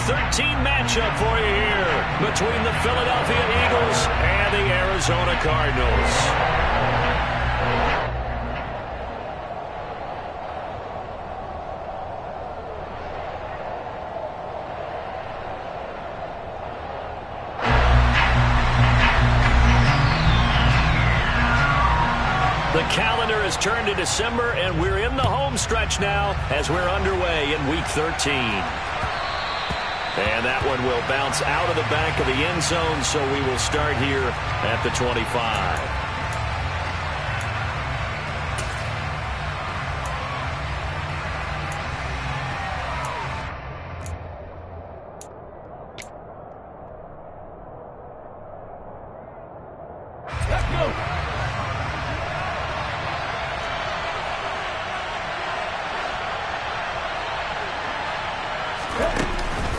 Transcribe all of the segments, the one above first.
13 matchup for you here between the Philadelphia Eagles and the Arizona Cardinals. The calendar has turned to December, and we're in the home stretch now as we're underway in Week 13. And that one will bounce out of the back of the end zone, so we will start here at the 25.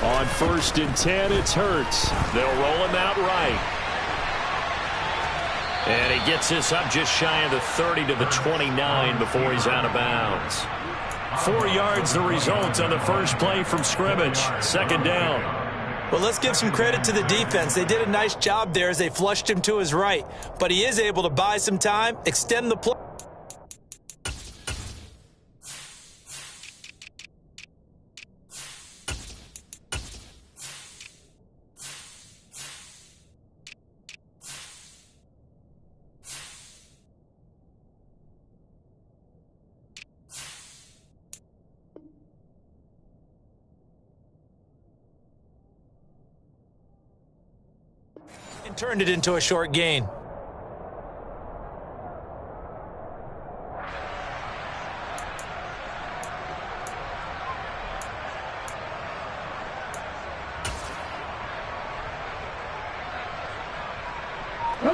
On 1st and 10, it's Hurts. They'll roll him out right. And he gets this up just shy of the 30 to the 29 before he's out of bounds. 4 yards the result on the first play from scrimmage. 2nd down. Well, let's give some credit to the defense. They did a nice job there as they flushed him to his right. But he is able to buy some time, extend the play. And turned it into a short gain.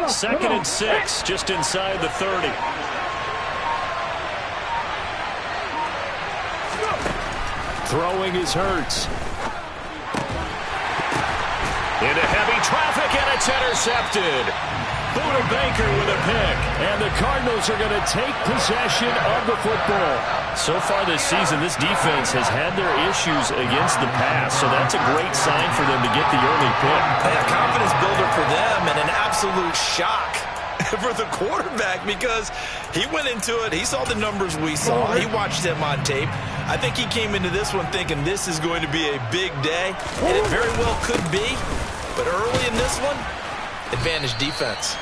Second and 6, just inside the 30. Throwing is Hurts. Into heavy traffic, and it's intercepted. Buda Baker with a pick, and the Cardinals are going to take possession of the football. So far this season, this defense has had their issues against the pass, so that's a great sign for them to get the early pick. A confidence builder for them and an absolute shock for the quarterback because he went into it. He saw the numbers we saw. He watched them on tape. I think he came into this one thinking this is going to be a big day, and it very well could be. But early in this one, advantage defense.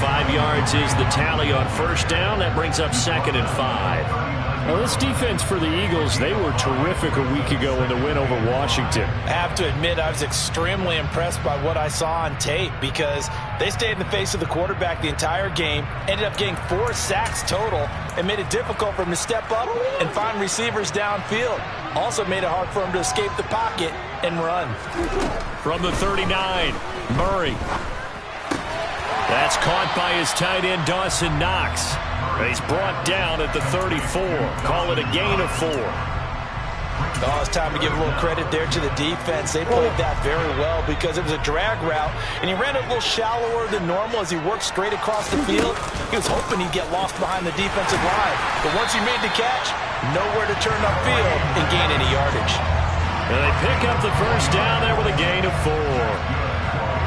5 yards is the tally on 1st down. That brings up 2nd and 5. Well, this defense for the Eagles, they were terrific a week ago in the win over Washington. I have to admit, I was extremely impressed by what I saw on tape because they stayed in the face of the quarterback the entire game, ended up getting 4 sacks total, and made it difficult for him to step up and find receivers downfield. Also made it hard for him to escape the pocket and run. From the 39, Murray. That's caught by his tight end, Dawson Knox. He's brought down at the 34. Call it a gain of 4. Oh, it's time to give a little credit there to the defense. They played that very well because it was a drag route, and he ran it a little shallower than normal as he worked straight across the field. He was hoping he'd get lost behind the defensive line. But once he made the catch, nowhere to turn upfield and gain any yardage. And they pick up the 1st down there with a gain of 4.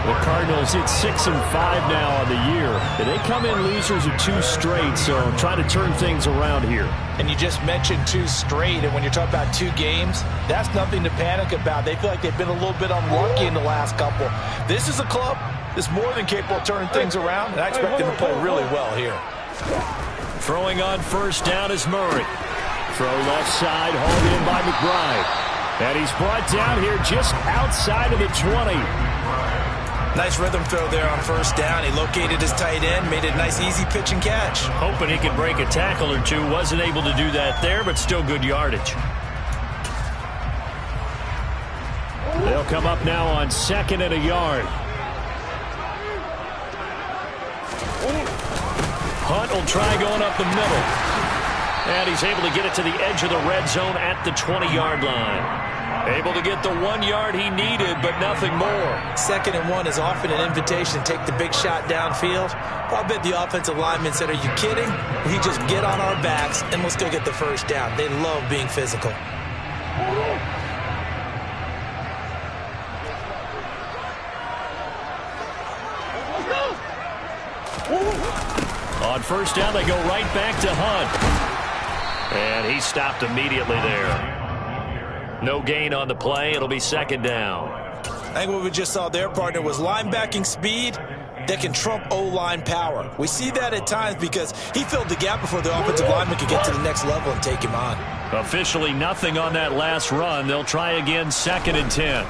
The Cardinals hit 6 and 5 now on the year. And they come in losers of 2 straight, so trying to turn things around here. And you just mentioned 2 straight, and when you're talking about 2 games, that's nothing to panic about. They feel like they've been a little bit unlucky in the last couple. This is a club that's more than capable of turning things around, and I expect them to play really well here. Throwing on 1st down is Murray. Throw left side, hauled in by McBride. And he's brought down here just outside of the 20. Nice rhythm throw there on 1st down. He located his tight end, made it a nice easy pitch and catch. Hoping he could break a tackle or 2. Wasn't able to do that there, but still good yardage. They'll come up now on 2nd and a yard. Hunt will try going up the middle. And he's able to get it to the edge of the red zone at the 20-yard line. Able to get the 1 yard he needed, but nothing more. 2nd and 1 is often an invitation to take the big shot downfield. I bet the offensive lineman said, are you kidding? We just get on our backs and let's go get the 1st down. They love being physical. On first down, they go right back to Hunt. And he stopped immediately there. No gain on the play. It'll be second down. I think what we just saw there, partner, was linebacking speed that can trump O-line power. We see that at times because he filled the gap before the offensive lineman could get to the next level and take him on. Officially nothing on that last run. They'll try again, 2nd and 10.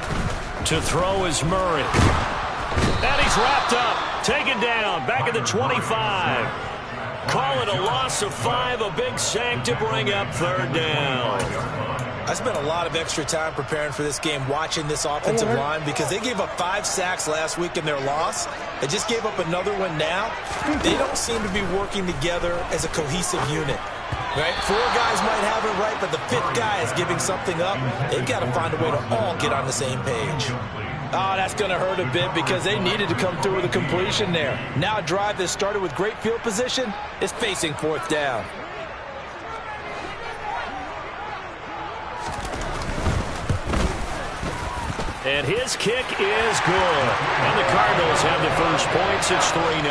To throw is Murray. And he's wrapped up. Taken down. Back at the 25. Call it a loss of 5. A big sack to bring up 3rd down. I spent a lot of extra time preparing for this game, watching this offensive line, because they gave up 5 sacks last week in their loss. They just gave up another one now. They don't seem to be working together as a cohesive unit. Right? 4 guys might have it right, but the 5th guy is giving something up. They've got to find a way to all get on the same page. Oh, that's going to hurt a bit because they needed to come through with a completion there. Now a drive that started with great field position is facing 4th down. And his kick is good. And the Cardinals have the first points. It's 3-0.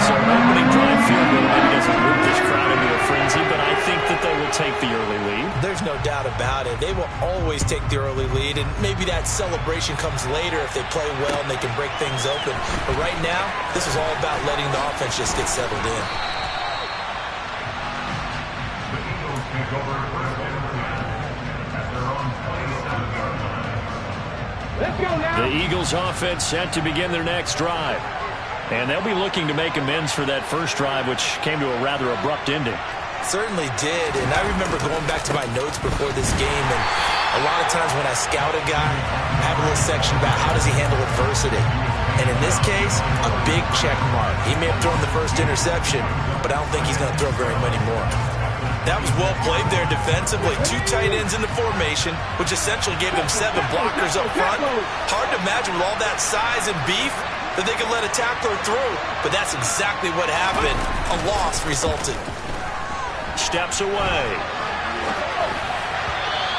So an opening drive field goal maybe doesn't move this crowd into a frenzy, but I think that they will take the early lead. There's no doubt about it. They will always take the early lead, and maybe that celebration comes later if they play well and they can break things open. But right now, this is all about letting the offense just get settled in. The Eagles offense set to begin their next drive. And they'll be looking to make amends for that first drive, which came to a rather abrupt ending. Certainly did, and I remember going back to my notes before this game, and a lot of times when I scout a guy, I have a little section about how does he handle adversity. And in this case, a big check mark. He may have thrown the first interception, but I don't think he's going to throw very many more. That was well played there defensively. 2 tight ends in the formation, which essentially gave them 7 blockers up front. Hard to imagine with all that size and beef that they could let a tackler through. But that's exactly what happened. A loss resulted. Steps away.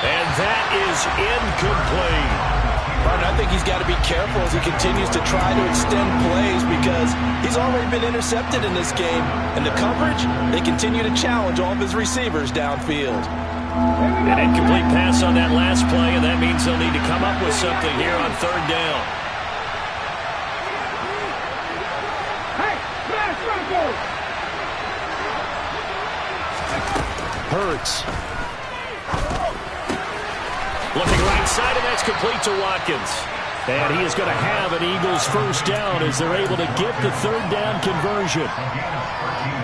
And that is incomplete. I think he's got to be careful as he continues to try to extend plays because he's already been intercepted in this game. And the coverage, they continue to challenge all of his receivers downfield. An incomplete pass on that last play, and that means they'll need to come up with something here on 3rd down. Hurts. Looking right side, and that's complete to Watkins. And he is going to have an Eagles first down as they're able to get the 3rd down conversion.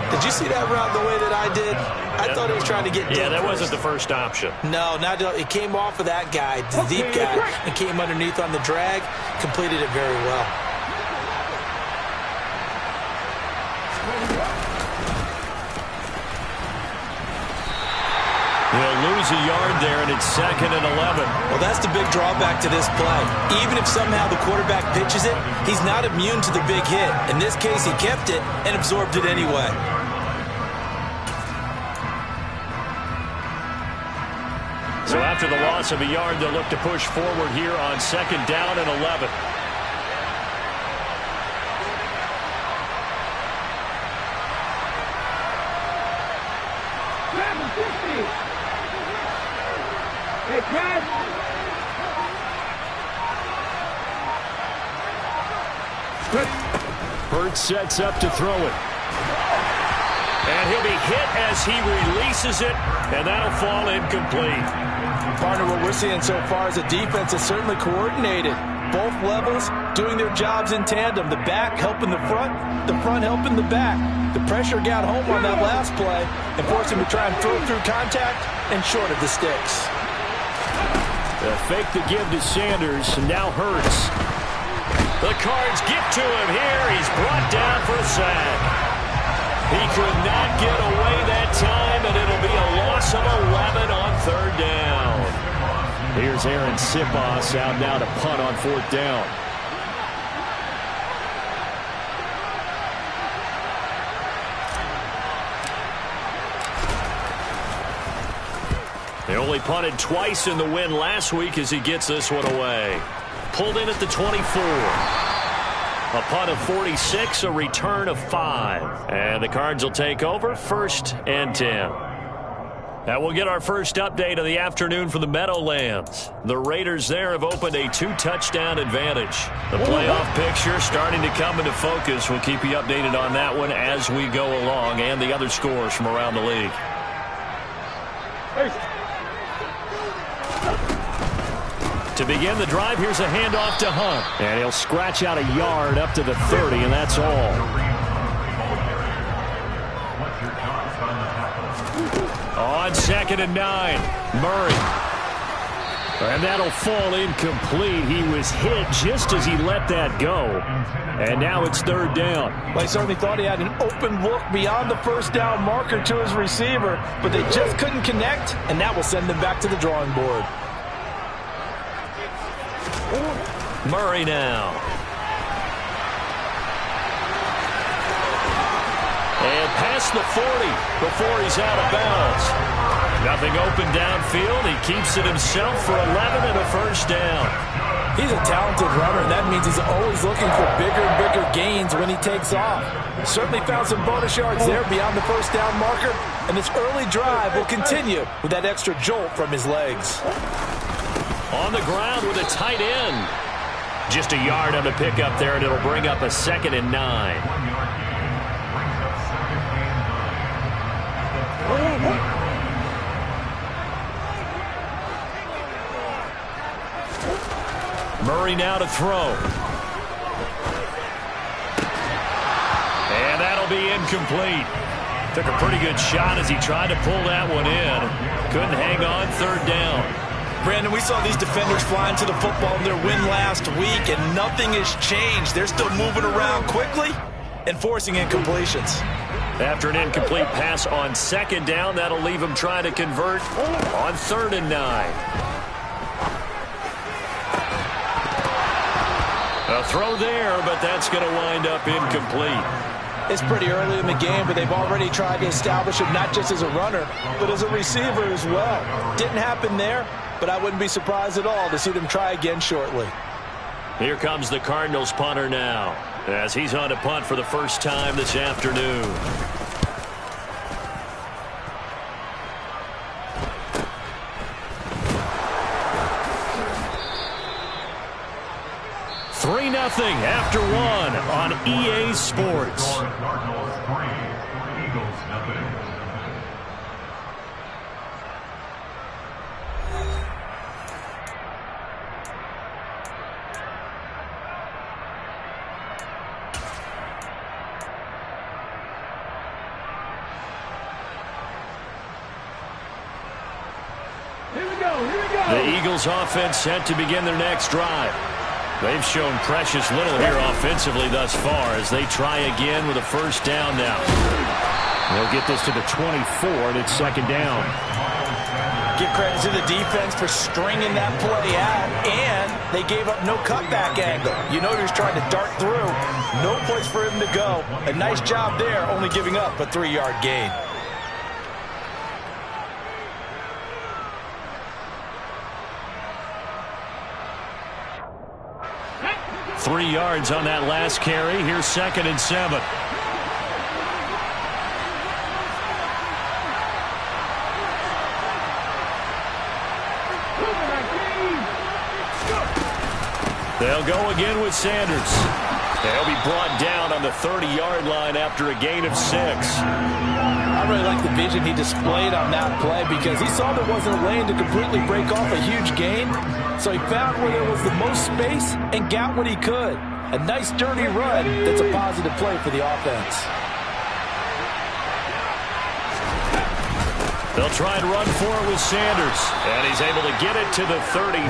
Did you see that route the way that I did? I thought he was trying to get deep. Yeah, that wasn't the first option. No, it came off of that guy, the deep guy, and came underneath on the drag, completed it very well. He'll lose a yard there, and it's 2nd and 11. Well, that's the big drawback to this play. Even if somehow the quarterback pitches it, he's not immune to the big hit. In this case, he kept it and absorbed it anyway. So after the loss of a yard, they'll look to push forward here on 2nd down and 11. Hurts sets up to throw it. And he'll be hit as he releases it, and that'll fall incomplete. Partner, what we're seeing so far is a defense that's certainly coordinated. Both levels doing their jobs in tandem. The back helping the front helping the back. The pressure got home on that last play and forced him to try and throw through contact and short of the sticks. The fake to give to Sanders, and now Hurts. The Cards get to him here. He's brought down for a sack. He could not get away that time, and it'll be a loss of 11 on 3rd down. Here's Aaron Sipos out now to punt on 4th down. They only punted twice in the win last week as he gets this one away. Pulled in at the 24. A punt of 46, a return of 5. And the Cards will take over 1st and 10. Now we'll get our first update of the afternoon for the Meadowlands. The Raiders there have opened a 2-touchdown advantage. The playoff picture starting to come into focus. We'll keep you updated on that one as we go along and the other scores from around the league. To begin the drive, here's a handoff to Hunt. And he'll scratch out a yard up to the 30, and that's all. On 2nd and 9, Murray. And that'll fall incomplete. He was hit just as he let that go. And now it's 3rd down. Well, he certainly thought he had an open look beyond the first down marker to his receiver, but they just couldn't connect, and that will send them back to the drawing board. Murray now. And past the 40 before he's out of bounds. Nothing open downfield. He keeps it himself for 11 and a 1st down. He's a talented runner, and that means he's always looking for bigger and bigger gains when he takes off. Certainly found some bonus yards there beyond the first down marker, and this early drive will continue with that extra jolt from his legs. On the ground with a tight end. Just a yard on the pickup there, and it'll bring up a 2nd and 9. Murray now to throw. And that'll be incomplete. Took a pretty good shot as he tried to pull that one in. Couldn't hang on, 3rd down. Brandon, we saw these defenders flying to the football in their win last week, and nothing has changed. They're still moving around quickly and forcing incompletions. After an incomplete pass on 2nd down, that'll leave him trying to convert on 3rd and 9. A throw there, but that's going to wind up incomplete. It's pretty early in the game, but they've already tried to establish him not just as a runner, but as a receiver as well. Didn't happen there, but I wouldn't be surprised at all to see them try again shortly. Here comes the Cardinals punter now, as he's on to punt for the first time this afternoon. Nothing after 1 on EA Sports. Here we go. The Eagles offense set to begin their next drive. They've shown precious little here offensively thus far as they try again with a 1st down now. They'll get this to the 24, and it's 2nd down. Give credit to the defense for stringing that play out, and they gave up no cutback angle. You know he was trying to dart through. No place for him to go. A nice job there, only giving up a 3-yard gain. 3 yards on that last carry. Here's 2nd and 7. They'll go again with Sanders. They'll be brought down on the 30-yard line after a gain of 6. I really like the vision he displayed on that play because he saw there wasn't a lane to completely break off a huge gain. So he found where there was the most space and got what he could. A nice dirty run that's a positive play for the offense. They'll try and run for it with Sanders. And he's able to get it to the 33.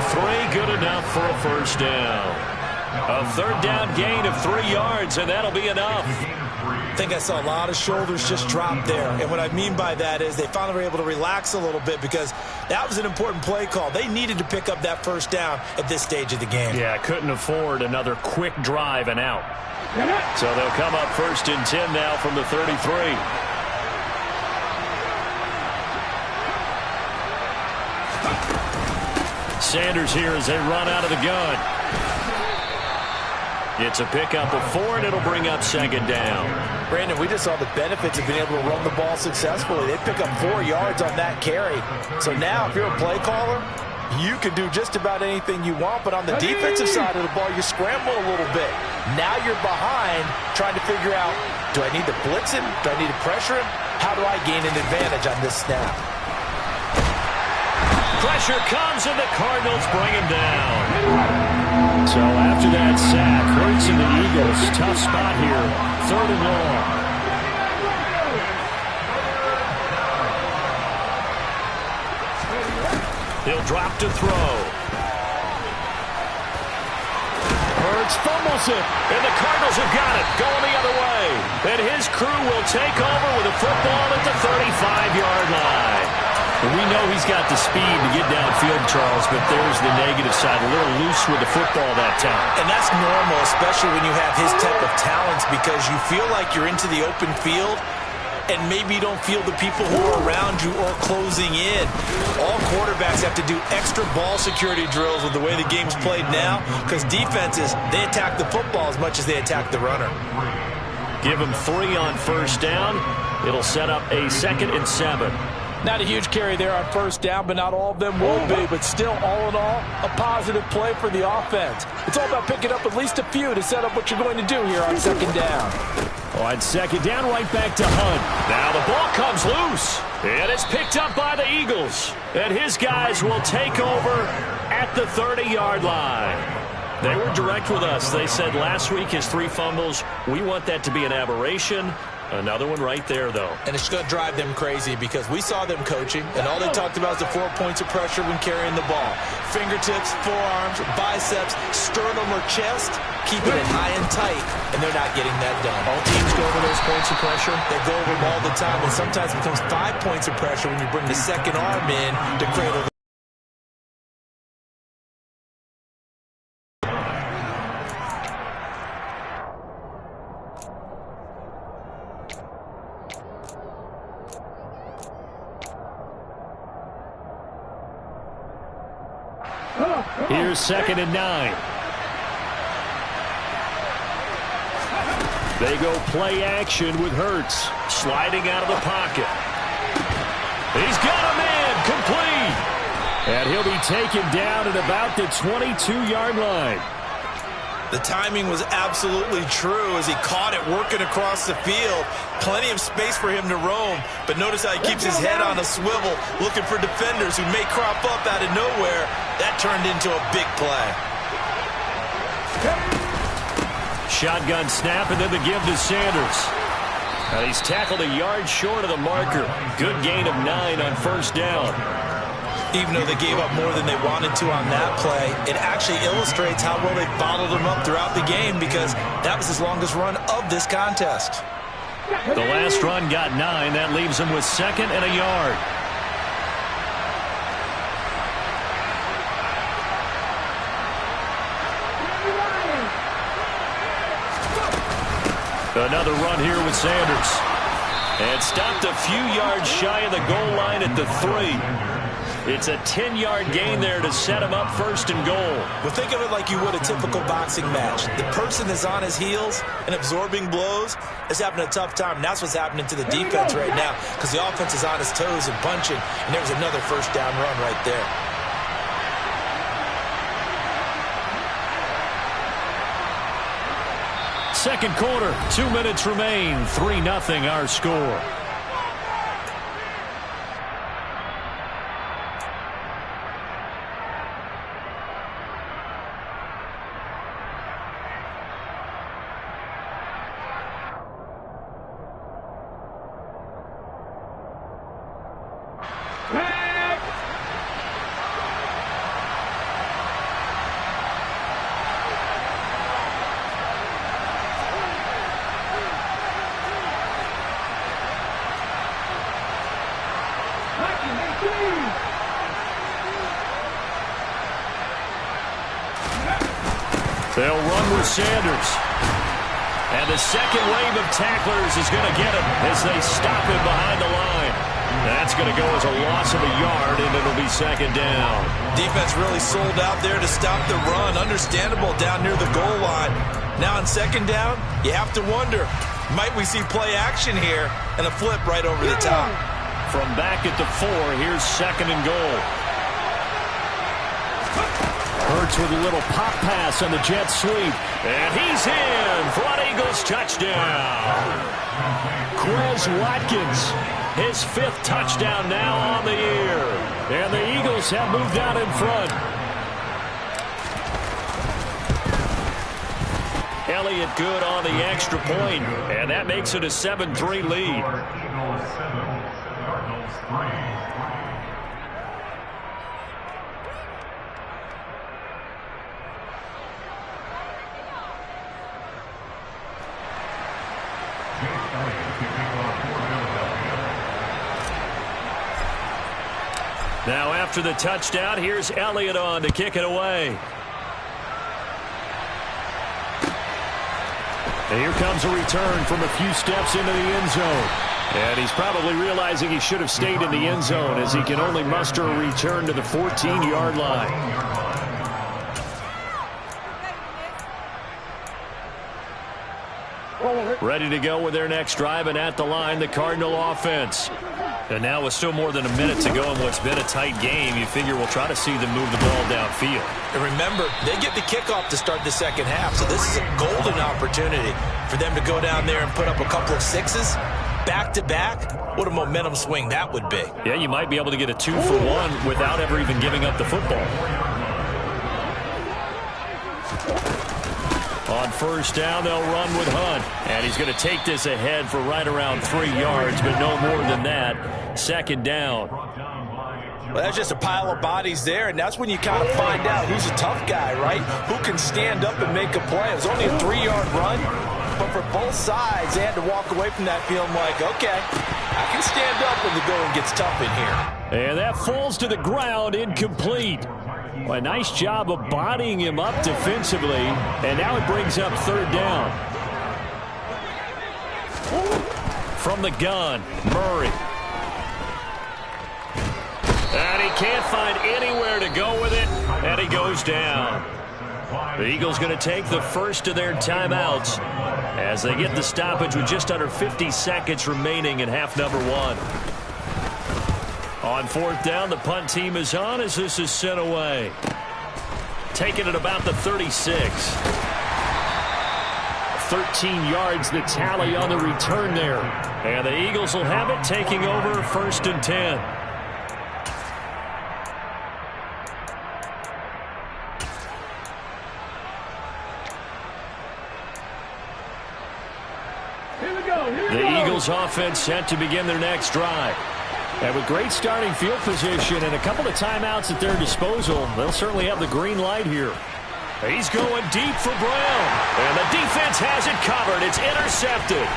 Good enough for a 1st down. A 3rd down gain of 3 yards, and that'll be enough. I think I saw a lot of shoulders just drop there. And what I mean by that is they finally were able to relax a little bit because that was an important play call. They needed to pick up that 1st down at this stage of the game. Yeah, couldn't afford another quick drive and out. So they'll come up 1st and 10 now from the 33. Sanders here as they run out of the gun. It's a pickup of 4, and it'll bring up second down. Brandon, we just saw the benefits of being able to run the ball successfully. They pick up 4 yards on that carry. So now, if you're a play caller, you can do just about anything you want, but on the defensive side of the ball, you scramble a little bit. Now you're behind, trying to figure out, do I need to blitz him? Do I need to pressure him? How do I gain an advantage on this snap? Pressure comes, and the Cardinals bring him down. So after that sack, Hurts and the Eagles, tough spot here, 3rd and long. He'll drop to throw. Hurts fumbles it, and the Cardinals have got it, going the other way. And his crew will take over with a football at the 35-yard line. We know he's got the speed to get downfield, Charles, but there's the negative side, a little loose with the football that time. And that's normal, especially when you have his type of talents, because you feel like you're into the open field, and maybe you don't feel the people who are around you or closing in. All quarterbacks have to do extra ball security drills with the way the game's played now, because defenses, they attack the football as much as they attack the runner. Give him 3 on first down. It'll set up a 2nd and 7. Not a huge carry there on first down, but not all of them will be. But still, all in all, a positive play for the offense. It's all about picking up at least a few to set up what you're going to do here on second down. On second down, right back to Hunt. Now the ball comes loose, and it's picked up by the Eagles. And his guys will take over at the 30-yard line. They were direct with us. They said last week his 3 fumbles, we want that to be an aberration. Another one right there, though. And it's going to drive them crazy because we saw them coaching, and all they talked about is the 4 points of pressure when carrying the ball. Fingertips, forearms, biceps, sternum, or chest, keeping it high and tight, and they're not getting that done. All teams go over those points of pressure? They go over them all the time, and sometimes it becomes 5 points of pressure when you bring the second arm in to cradle the Here's 2nd and 9. They go play action with Hurts, sliding out of the pocket. He's got a man, complete. And he'll be taken down at about the 22-yard line. The timing was absolutely true as he caught it working across the field. Plenty of space for him to roam, but notice how he keeps his head on a swivel, looking for defenders who may crop up out of nowhere. That turned into a big play. Shotgun snap, and then the give to Sanders. Now he's tackled a yard short of the marker. Good gain of 9 on first down. Even though they gave up more than they wanted to on that play, it actually illustrates how well they bottled him up throughout the game because that was his longest run of this contest. The last run got 9. That leaves him with 2nd and a yard. Another run here with Sanders. And stopped a few yards shy of the goal line at the 3. It's a 10-yard gain there to set him up 1st and goal. Well, think of it like you would a typical boxing match. The person is on his heels and absorbing blows is having a tough time. And that's what's happening to the defense right now because the offense is on his toes and punching. And there was another first down run right there. Second quarter, 2 minutes remain. 3-0 our score. They'll run with Sanders. And the second wave of tacklers is going to get him as they stop him behind the line. That's going to go as a loss of a yard, and it'll be second down. Defense really sold out there to stop the run. Understandable down near the goal line. Now on second down, you have to wonder, might we see play action here and a flip right over the top? From back at the 4, here's second and goal. Hurts with a little pop pass on the jet sweep. And he's in for an Eagles touchdown. Quez Watkins, his 5th touchdown now on the year. And the Eagles have moved out in front. Elliott good on the extra point, and that makes it a 7-3 lead. Now after the touchdown, here's Elliott on to kick it away. And here comes a return from a few steps into the end zone. And he's probably realizing he should have stayed in the end zone as he can only muster a return to the 14-yard line. Ready to go with their next drive, and at the line, the Cardinal offense. And now with still more than a minute to go in what's been a tight game, you figure we'll try to see them move the ball downfield. And remember, they get the kickoff to start the second half, so this is a golden opportunity for them to go down there and put up a couple of 6s back-to-back. What a momentum swing that would be. Yeah, you might be able to get a 2-for-1 without ever even giving up the football. On first down, they'll run with Hunt. And he's going to take this ahead for right around 3 yards, but no more than that. Second down. Well, that's just a pile of bodies there, and that's when you kind of find out who's a tough guy, right? Who can stand up and make a play. It was only a 3-yard run, but for both sides, they had to walk away from that feeling like, okay, I can stand up when the going gets tough in here. And that falls to the ground, incomplete. Well, a nice job of bodying him up defensively, and now it brings up third down. From the gun, Murray. And he can't find anywhere to go with it, and he goes down. The Eagles going to take the first of their timeouts as they get the stoppage with just under 50 seconds remaining in half number 1. On fourth down, the punt team is on as this is sent away. Taking it about the 36. 13 yards the tally on the return there. And the Eagles will have it, taking over first and 10. The Eagles offense set to begin their next drive. And with great starting field position and a couple of timeouts at their disposal, they'll certainly have the green light here. He's going deep for Brown. And the defense has it covered. It's intercepted.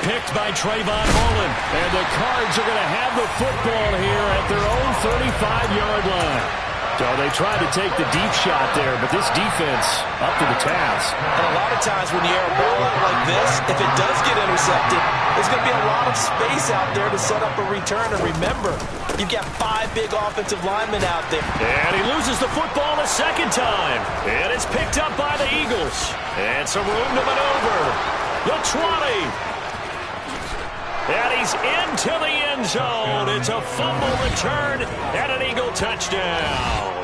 Picked by Trayvon Mullen. And the Cards are going to have the football here at their own 35-yard line. So they tried to take the deep shot there, but this defense up to the task. And a lot of times when you air a ball out like this, if it does get intercepted, there's going to be a lot of space out there to set up a return. And remember, you've got 5 big offensive linemen out there. And he loses the football a second time. And it's picked up by the Eagles. And some room to maneuver. The 20. And he's into the end zone. It's a fumble return and an Eagle touchdown.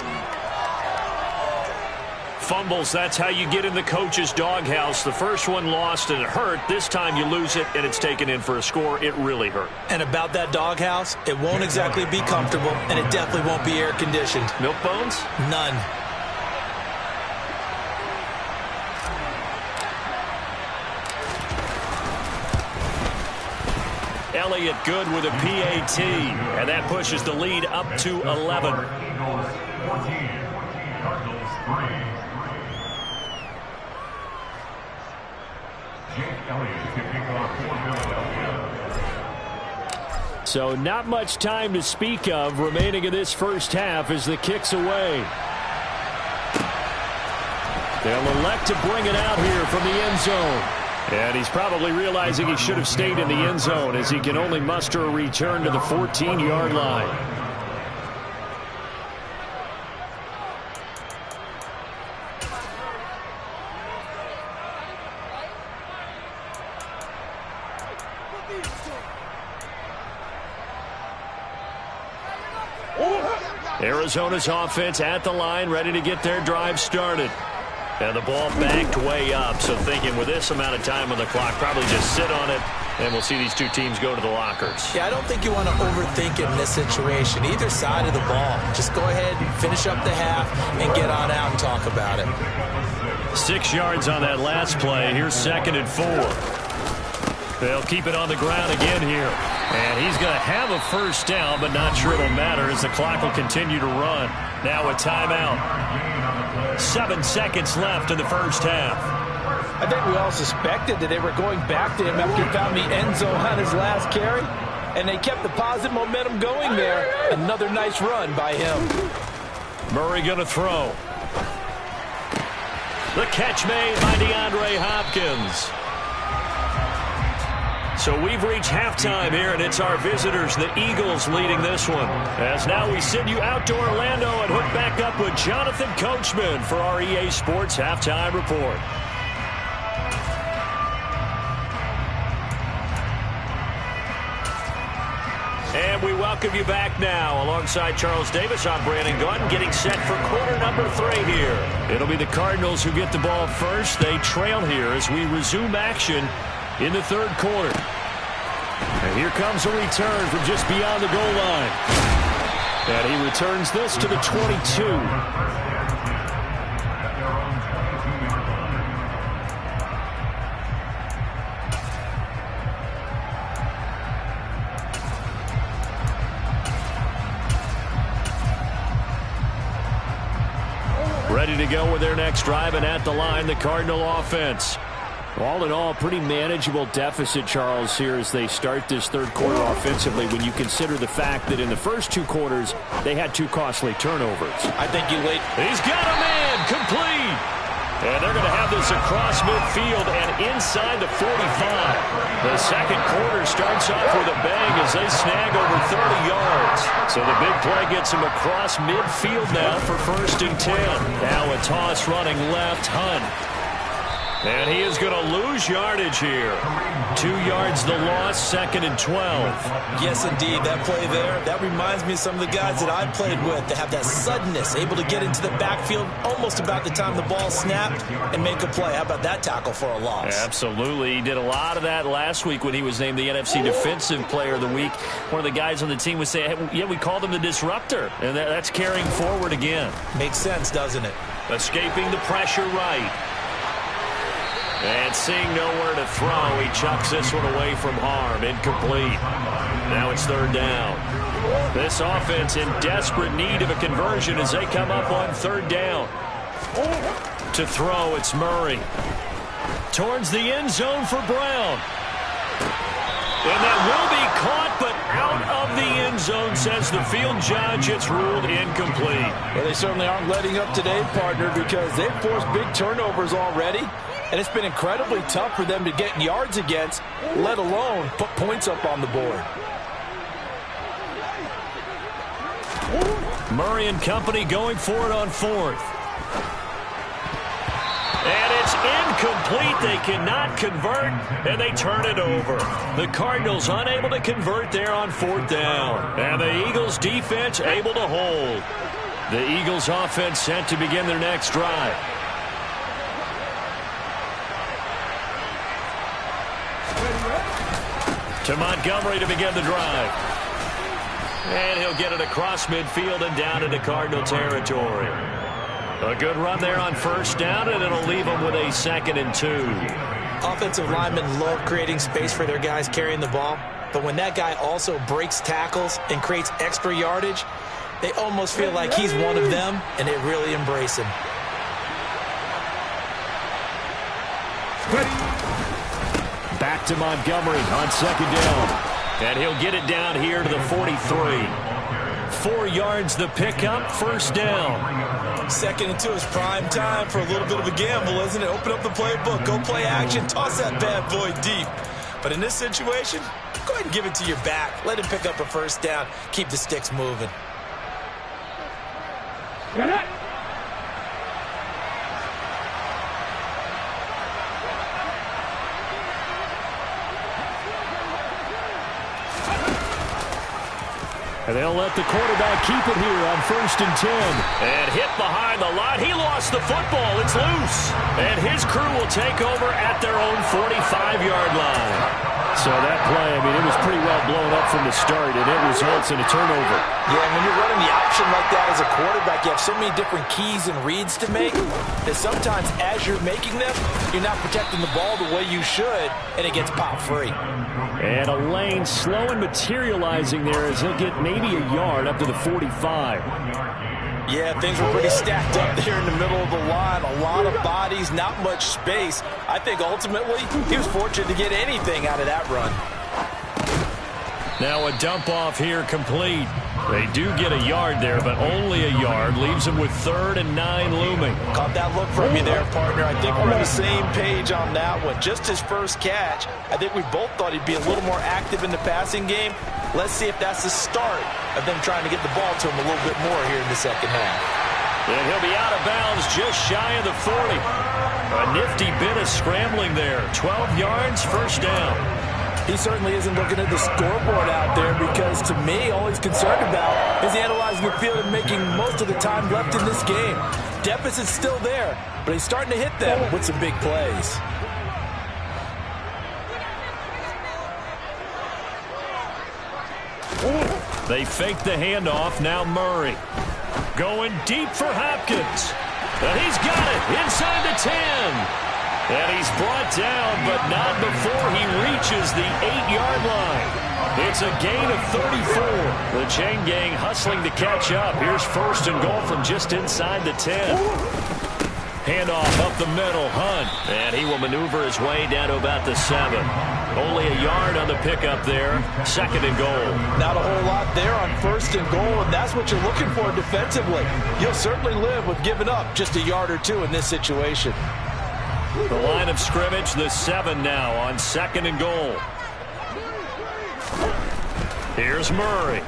Fumbles, that's how you get in the coach's doghouse. The first one lost and it hurt. This time you lose it and it's taken in for a score. It really hurt. And about that doghouse, it won't exactly be comfortable, and it definitely won't be air-conditioned. Milk bones? None. Elliott good with a PAT, and that pushes the lead up to 11. So not much time to speak of remaining in this first half as the kick's away. They'll elect to bring it out here from the end zone. And he's probably realizing he should have stayed in the end zone as he can only muster a return to the 14-yard line. Arizona's offense at the line, ready to get their drive started. And the ball backed way up, so thinking with this amount of time on the clock, probably just sit on it, and we'll see these two teams go to the lockers. Yeah, I don't think you want to overthink it in this situation. Either side of the ball. Just go ahead and finish up the half and get on out and talk about it. 6 yards on that last play. Here's 2nd and 4. They'll keep it on the ground again here. And he's going to have a first down, but not sure it'll matter as the clock will continue to run. Now a timeout. 7 seconds left in the first half. I think we all suspected that they were going back to him after he found the end zone on his last carry. And they kept the positive momentum going there. Another nice run by him. Murray going to throw. The catch made by DeAndre Hopkins. So we've reached halftime here, and it's our visitors, the Eagles, leading this one. As now we send you out to Orlando and hook back up with Jonathan Coachman for our EA Sports Halftime Report. And we welcome you back now. Alongside Charles Davis, I'm Brandon Gaudin, getting set for quarter number 3 here. It'll be the Cardinals who get the ball first. They trail here as we resume action in the 3rd quarter. And here comes a return from just beyond the goal line. And he returns this to the 22. Ready to go with their next drive, and at the line, the Cardinal offense. All in all, pretty manageable deficit, Charles, here as they start this 3rd quarter offensively when you consider the fact that in the first 2 quarters, they had 2 costly turnovers. I think you late. He's got a man, complete. And they're going to have this across midfield and inside the 45. The 2nd quarter starts off with a bang as they snag over 30 yards. So the big play gets him across midfield now for 1st and 10. Now a toss running left, Hunt. And he is going to lose yardage here. 2 yards the loss, 2nd and 12. Yes, indeed. That play there, that reminds me of some of the guys that I played with that have that suddenness, able to get into the backfield almost about the time the ball snapped and make a play. How about that tackle for a loss? Absolutely. He did a lot of that last week when he was named the NFC Defensive Player of the Week. One of the guys on the team was saying, hey, yeah, we called him the disruptor. And that's carrying forward again. Makes sense, doesn't it? Escaping the pressure right. And seeing nowhere to throw, he chucks this one away from harm. Incomplete. Now it's 3rd down. This offense in desperate need of a conversion as they come up on 3rd down. To throw, it's Murray. Towards the end zone for Brown. And that will be caught, but out of the end zone, says the field judge. It's ruled incomplete. Well, they certainly aren't letting up today, partner, because they've forced big turnovers already. And it's been incredibly tough for them to get yards against, let alone put points up on the board. Murray and company going for it on 4th. And it's incomplete. They cannot convert, and they turn it over. The Cardinals unable to convert there on 4th down. And the Eagles defense able to hold. The Eagles offense set to begin their next drive. To Montgomery to begin the drive. And he'll get it across midfield and down into Cardinal territory. A good run there on 1st down, and it'll leave them with a 2nd and 2. Offensive linemen love creating space for their guys carrying the ball. But when that guy also breaks tackles and creates extra yardage, they almost feel like he's one of them, and they really embrace him. Back to Montgomery on 2nd down. And he'll get it down here to the 43. 4 yards the pickup, 1st down. 2nd and 2 is prime time for a little bit of a gamble, isn't it? Open up the playbook, go play action, toss that bad boy deep. But in this situation, go ahead and give it to your back. Let him pick up a first down. Keep the sticks moving. Get it. And they'll let the quarterback keep it here on 1st and 10. And hit behind the line. He lost the football. It's loose. And his crew will take over at their own 45-yard line. So that play, I mean, it was pretty well blown up from the start, and it results in a turnover. Yeah, when you're running the option like that as a quarterback, you have so many different keys and reads to make that sometimes as you're making them, you're not protecting the ball the way you should, and it gets popped free. And a lane slow and materializing there as he'll get maybe a yard up to the 45. Yeah, things were pretty stacked up there in the middle of the line. A lot of bodies, not much space. I think ultimately he was fortunate to get anything out of that run. Now a dump off here complete. They do get a yard there, but only a yard. Leaves them with 3rd and 9 looming. Caught that look from you there, partner. I think we're on the same page on that one. Just his first catch. I think we both thought he'd be a little more active in the passing game. Let's see if that's the start of them trying to get the ball to him a little bit more here in the second half. And he'll be out of bounds just shy of the 40. A nifty bit of scrambling there. 12 yards, first down. He certainly isn't looking at the scoreboard out there because, to me, all he's concerned about is analyzing the field and making most of the time left in this game. Deficit's still there, but he's starting to hit them with some big plays. They fake the handoff. Now Murray. Going deep for Hopkins. And he's got it inside the 10. And he's brought down, but not before he reaches the 8-yard line. It's a gain of 34. The chain gang hustling to catch up. Here's 1st and goal from just inside the 10. Handoff up the middle, Hunt. And he will maneuver his way down to about the 7. Only a yard on the pickup there. 2nd and goal. Not a whole lot there on 1st and goal, and that's what you're looking for defensively. You'll certainly live with giving up just a yard or 2 in this situation. The line of scrimmage, the 7 now on 2nd and goal. Here's Murray.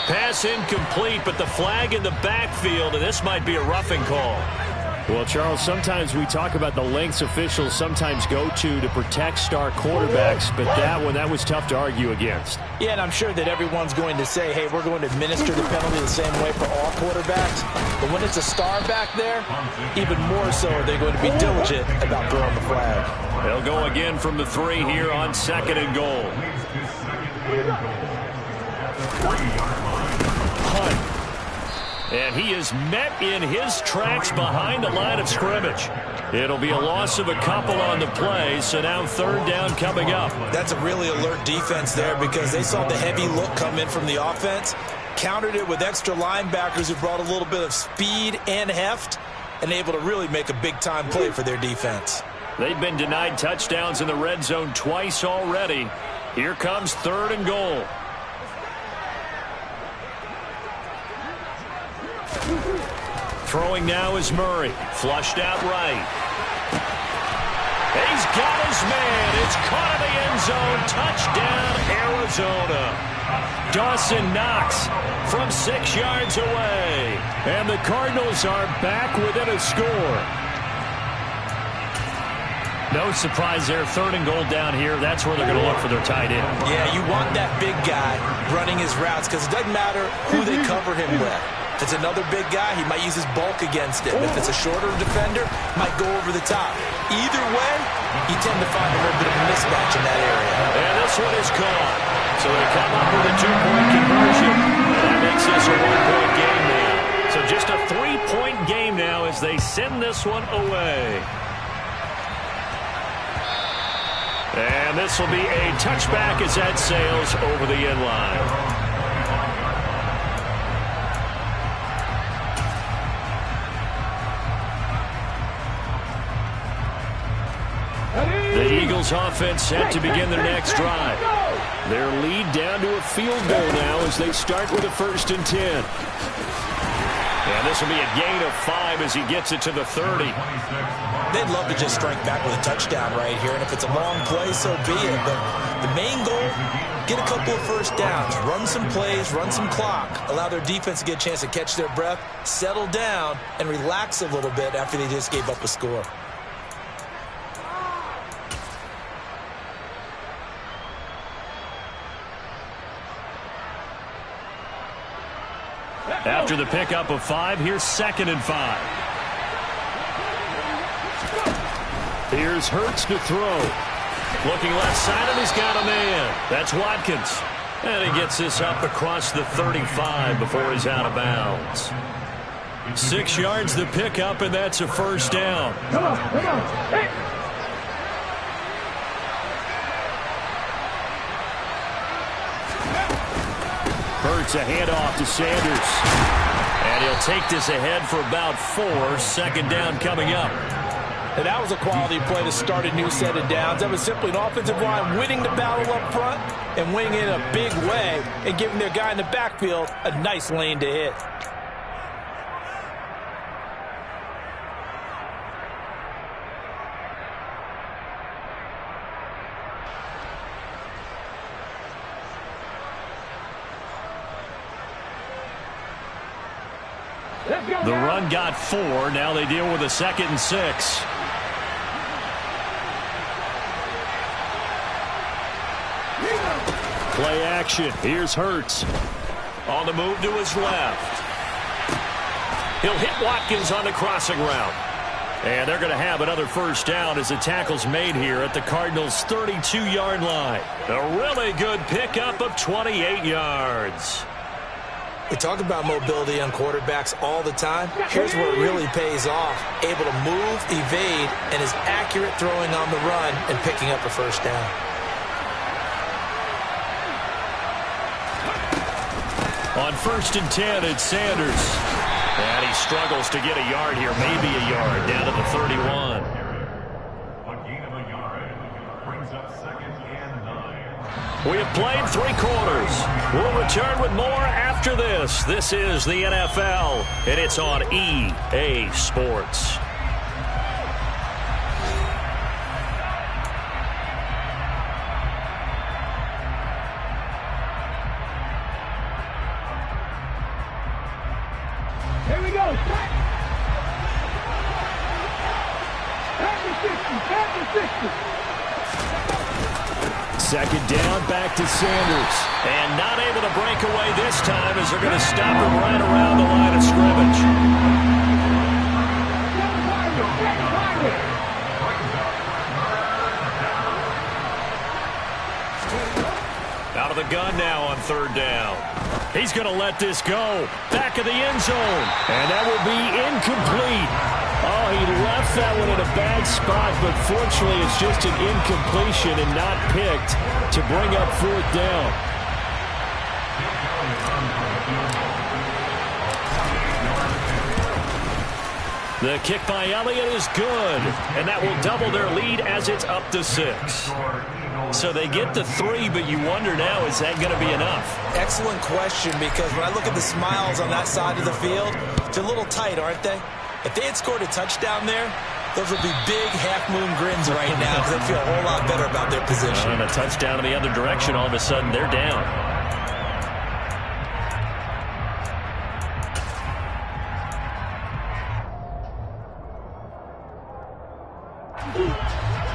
Pass incomplete, but the flag in the backfield, and this might be a roughing call. Well, Charles, sometimes we talk about the lengths officials sometimes go to protect star quarterbacks, but that was tough to argue against. Yeah, and I'm sure that everyone's going to say, hey, we're going to administer the penalty the same way for all quarterbacks. But when it's a star back there, even more so are they going to be diligent about throwing the flag. They'll go again from the 3 here on 2nd and goal. Hunt. And he is met in his tracks behind the line of scrimmage. It'll be a loss of a couple on the play, so now 3rd down coming up. That's a really alert defense there because they saw the heavy look come in from the offense, countered it with extra linebackers who brought a little bit of speed and heft, and able to really make a big-time play for their defense. They've been denied touchdowns in the red zone twice already. Here comes 3rd and goal. Throwing now is Murray. Flushed out right. He's got his man. It's caught in the end zone. Touchdown, Arizona. Dawson Knox from 6 yards away. And the Cardinals are back within a score. No surprise there. 3rd and goal down here. That's where they're going to look for their tight end. Yeah, you want that big guy running his routes because it doesn't matter who they cover him with. If it's another big guy, he might use his bulk against him. If it's a shorter defender, might go over the top. Either way, you tend to find a little bit of a mismatch in that area. And this one is caught. So they come up with a 2-point conversion. That makes this a 1-point game now. So just a 3-point game now as they send this one away. And this will be a touchback as that sails over the end line. The Eagles offense set to begin their next drive. Their lead down to a field goal now as they start with a 1st and 10. this will be a gain of 5 as he gets it to the 30. They'd love to just strike back with a touchdown right here, and if it's a long play, so be it. But the main goal, get a couple of first downs, run some plays, run some clock, allow their defense to get a chance to catch their breath, settle down, and relax a little bit after they just gave up a score. After the pickup of 5, here's 2nd and 5. Here's Hurts to throw. Looking left side, and he's got a man. That's Watkins. And he gets this up across the 35 before he's out of bounds. 6 yards the pickup, and that's a first down. Come on, come on. Hey. Hurts a handoff to Sanders. And he'll take this ahead for about 4. 2nd down coming up. And that was a quality play to start a new set of downs. That was simply an offensive line winning the battle up front and winning it in a big way and giving their guy in the backfield a nice lane to hit. The run got 4. Now they deal with a 2nd and 6. Play action. Here's Hurts. On the move to his left. He'll hit Watkins on the crossing route. And they're going to have another first down as the tackle's made here at the Cardinals' 32-yard line. A really good pickup of 28 yards. We talk about mobility on quarterbacks all the time. Here's where it really pays off. Able to move, evade, and is accurate throwing on the run and picking up a first down. On 1st and 10, it's Sanders. And he struggles to get a yard here, maybe a yard, down to the 31. We have played 3 quarters. We'll return with more after this. This is the NFL, and it's on EA Sports. Here we go. Back to 60. 2nd down, back to Sanders. And not able to break away this time as they're going to stop him right around the line of scrimmage. Out of the gun now on 3rd down. He's going to let this go. Back of the end zone. And that will be incomplete. Oh, he left that one in a bad spot, but fortunately it's just an incompletion and not picked to bring up 4th down. The kick by Elliott is good, and that will double their lead as it's up to 6. So they get the 3, but you wonder now, is that going to be enough? Excellent question, because when I look at the smiles on that side of the field, they're a little tight, aren't they? If they had scored a touchdown there, those would be big half-moon grins right now because they feel a whole lot better about their position. And a touchdown in the other direction, all of a sudden they're down.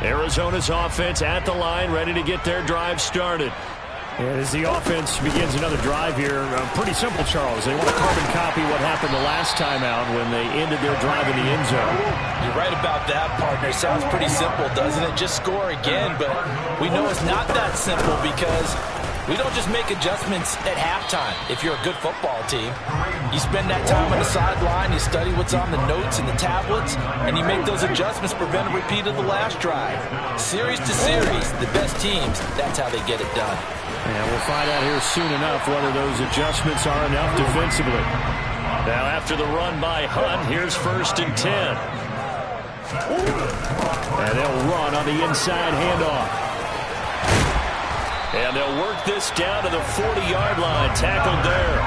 Arizona's offense at the line, ready to get their drive started. As the offense begins another drive here, pretty simple, Charles. They want to carbon copy what happened the last time out when they ended their drive in the end zone. You're right about that, partner. Sounds pretty simple, doesn't it? Just score again, but we know it's not that simple because we don't just make adjustments at halftime if you're a good football team. You spend that time on the sideline, you study what's on the notes and the tablets, and you make those adjustments, prevent a repeat of the last drive. Series to series, the best teams, that's how they get it done. And we'll find out here soon enough whether those adjustments are enough defensively. Now after the run by Hunt, here's 1st and 10. And they'll run on the inside handoff. And they'll work this down to the 40-yard line. Tackled there.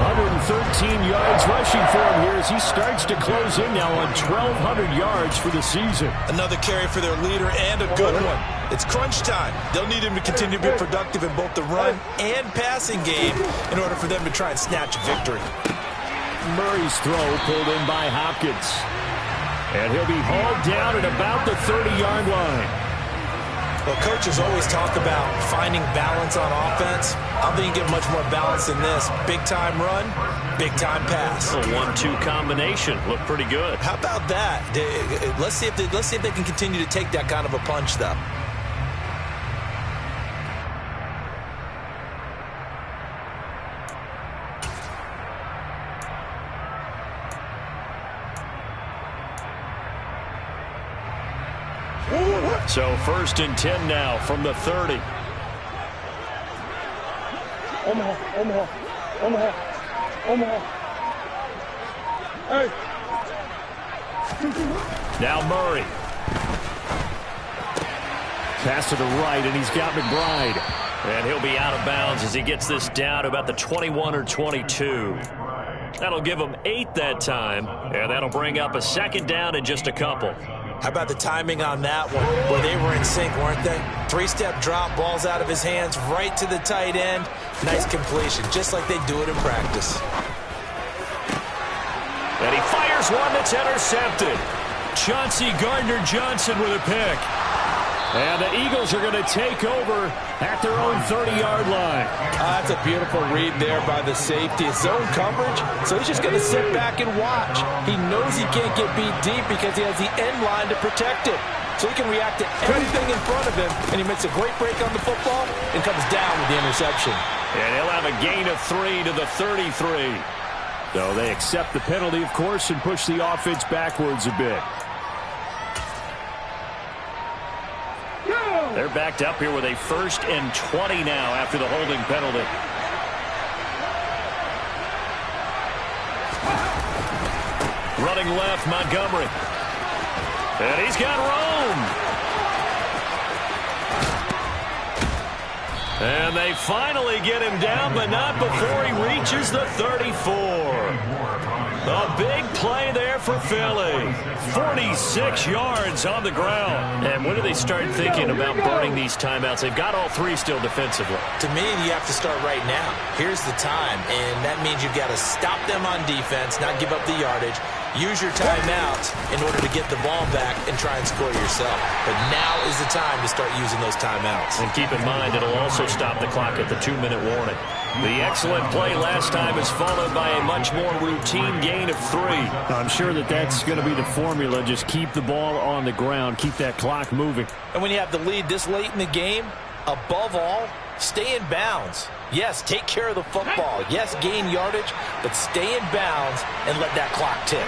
113 yards rushing for him. Here's as he starts to close in now on 1,200 yards for the season. Another carry for their leader and a good one. It's crunch time. They'll need him to continue to be productive in both the run and passing game in order for them to try and snatch a victory. Murray's throw pulled in by Hopkins. And he'll be hauled down at about the 30-yard line. Well, coaches always talk about finding balance on offense. I don't think you get much more balance than this. Big-time run, big-time pass. A 1-2 combination. Looked pretty good. How about that? Let's see if they can continue to take that kind of a punch, though. So 1st and 10 now from the 30. Omaha. Hey. Now Murray. Pass to the right, and he's got McBride. And he'll be out of bounds as he gets this down to about the 21 or 22. That'll give him 8 that time, and that'll bring up a 2nd down in just a couple. How about the timing on that one, where they were in sync, weren't they? 3-step drop, balls out of his hands, right to the tight end. Nice completion, just like they do it in practice. And he fires one that's intercepted. Chauncey Gardner-Johnson with a pick. And the Eagles are going to take over at their own 30-yard line. That's a beautiful read there by the safety. It's zone coverage, so he's just going to sit back and watch. He knows he can't get beat deep because he has the end line to protect it. So he can react to everything in front of him, and he makes a great break on the football and comes down with the interception. And he'll have a gain of 3 to the 33. So they accept the penalty, of course, and push the offense backwards a bit. They're backed up here with a 1st and 20 now after the holding penalty. Running left, Montgomery. And he's got Rome. And they finally get him down, but not before he reaches the 34. A big play there for Philly. 46 yards on the ground. And when do they start thinking about burning these timeouts? They've got all 3 still defensively. To me, you have to start right now. Here's the time, and that means you've got to stop them on defense, not give up the yardage. Use your timeout in order to get the ball back and try and score yourself. But now is the time to start using those timeouts. And keep in mind, it'll also stop the clock at the 2-minute warning. The excellent play last time is followed by a much more routine gain of 3. I'm sure that's going to be the formula. Just keep the ball on the ground. Keep that clock moving. And when you have the lead this late in the game, above all, stay in bounds. Yes, take care of the football. Yes, gain yardage, but stay in bounds and let that clock tick.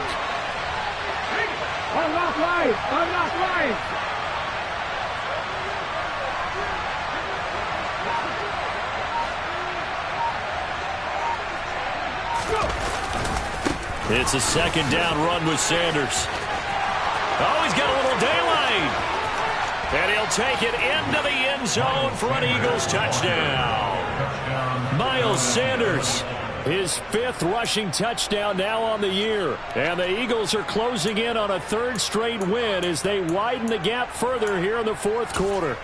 Unlock line. It's a 2nd down run with Sanders. Oh, he's got a little daylight. And he'll take it into the end zone for an Eagles touchdown. Miles Sanders, his 5th rushing touchdown now on the year. And the Eagles are closing in on a 3rd straight win as they widen the gap further here in the 4th quarter.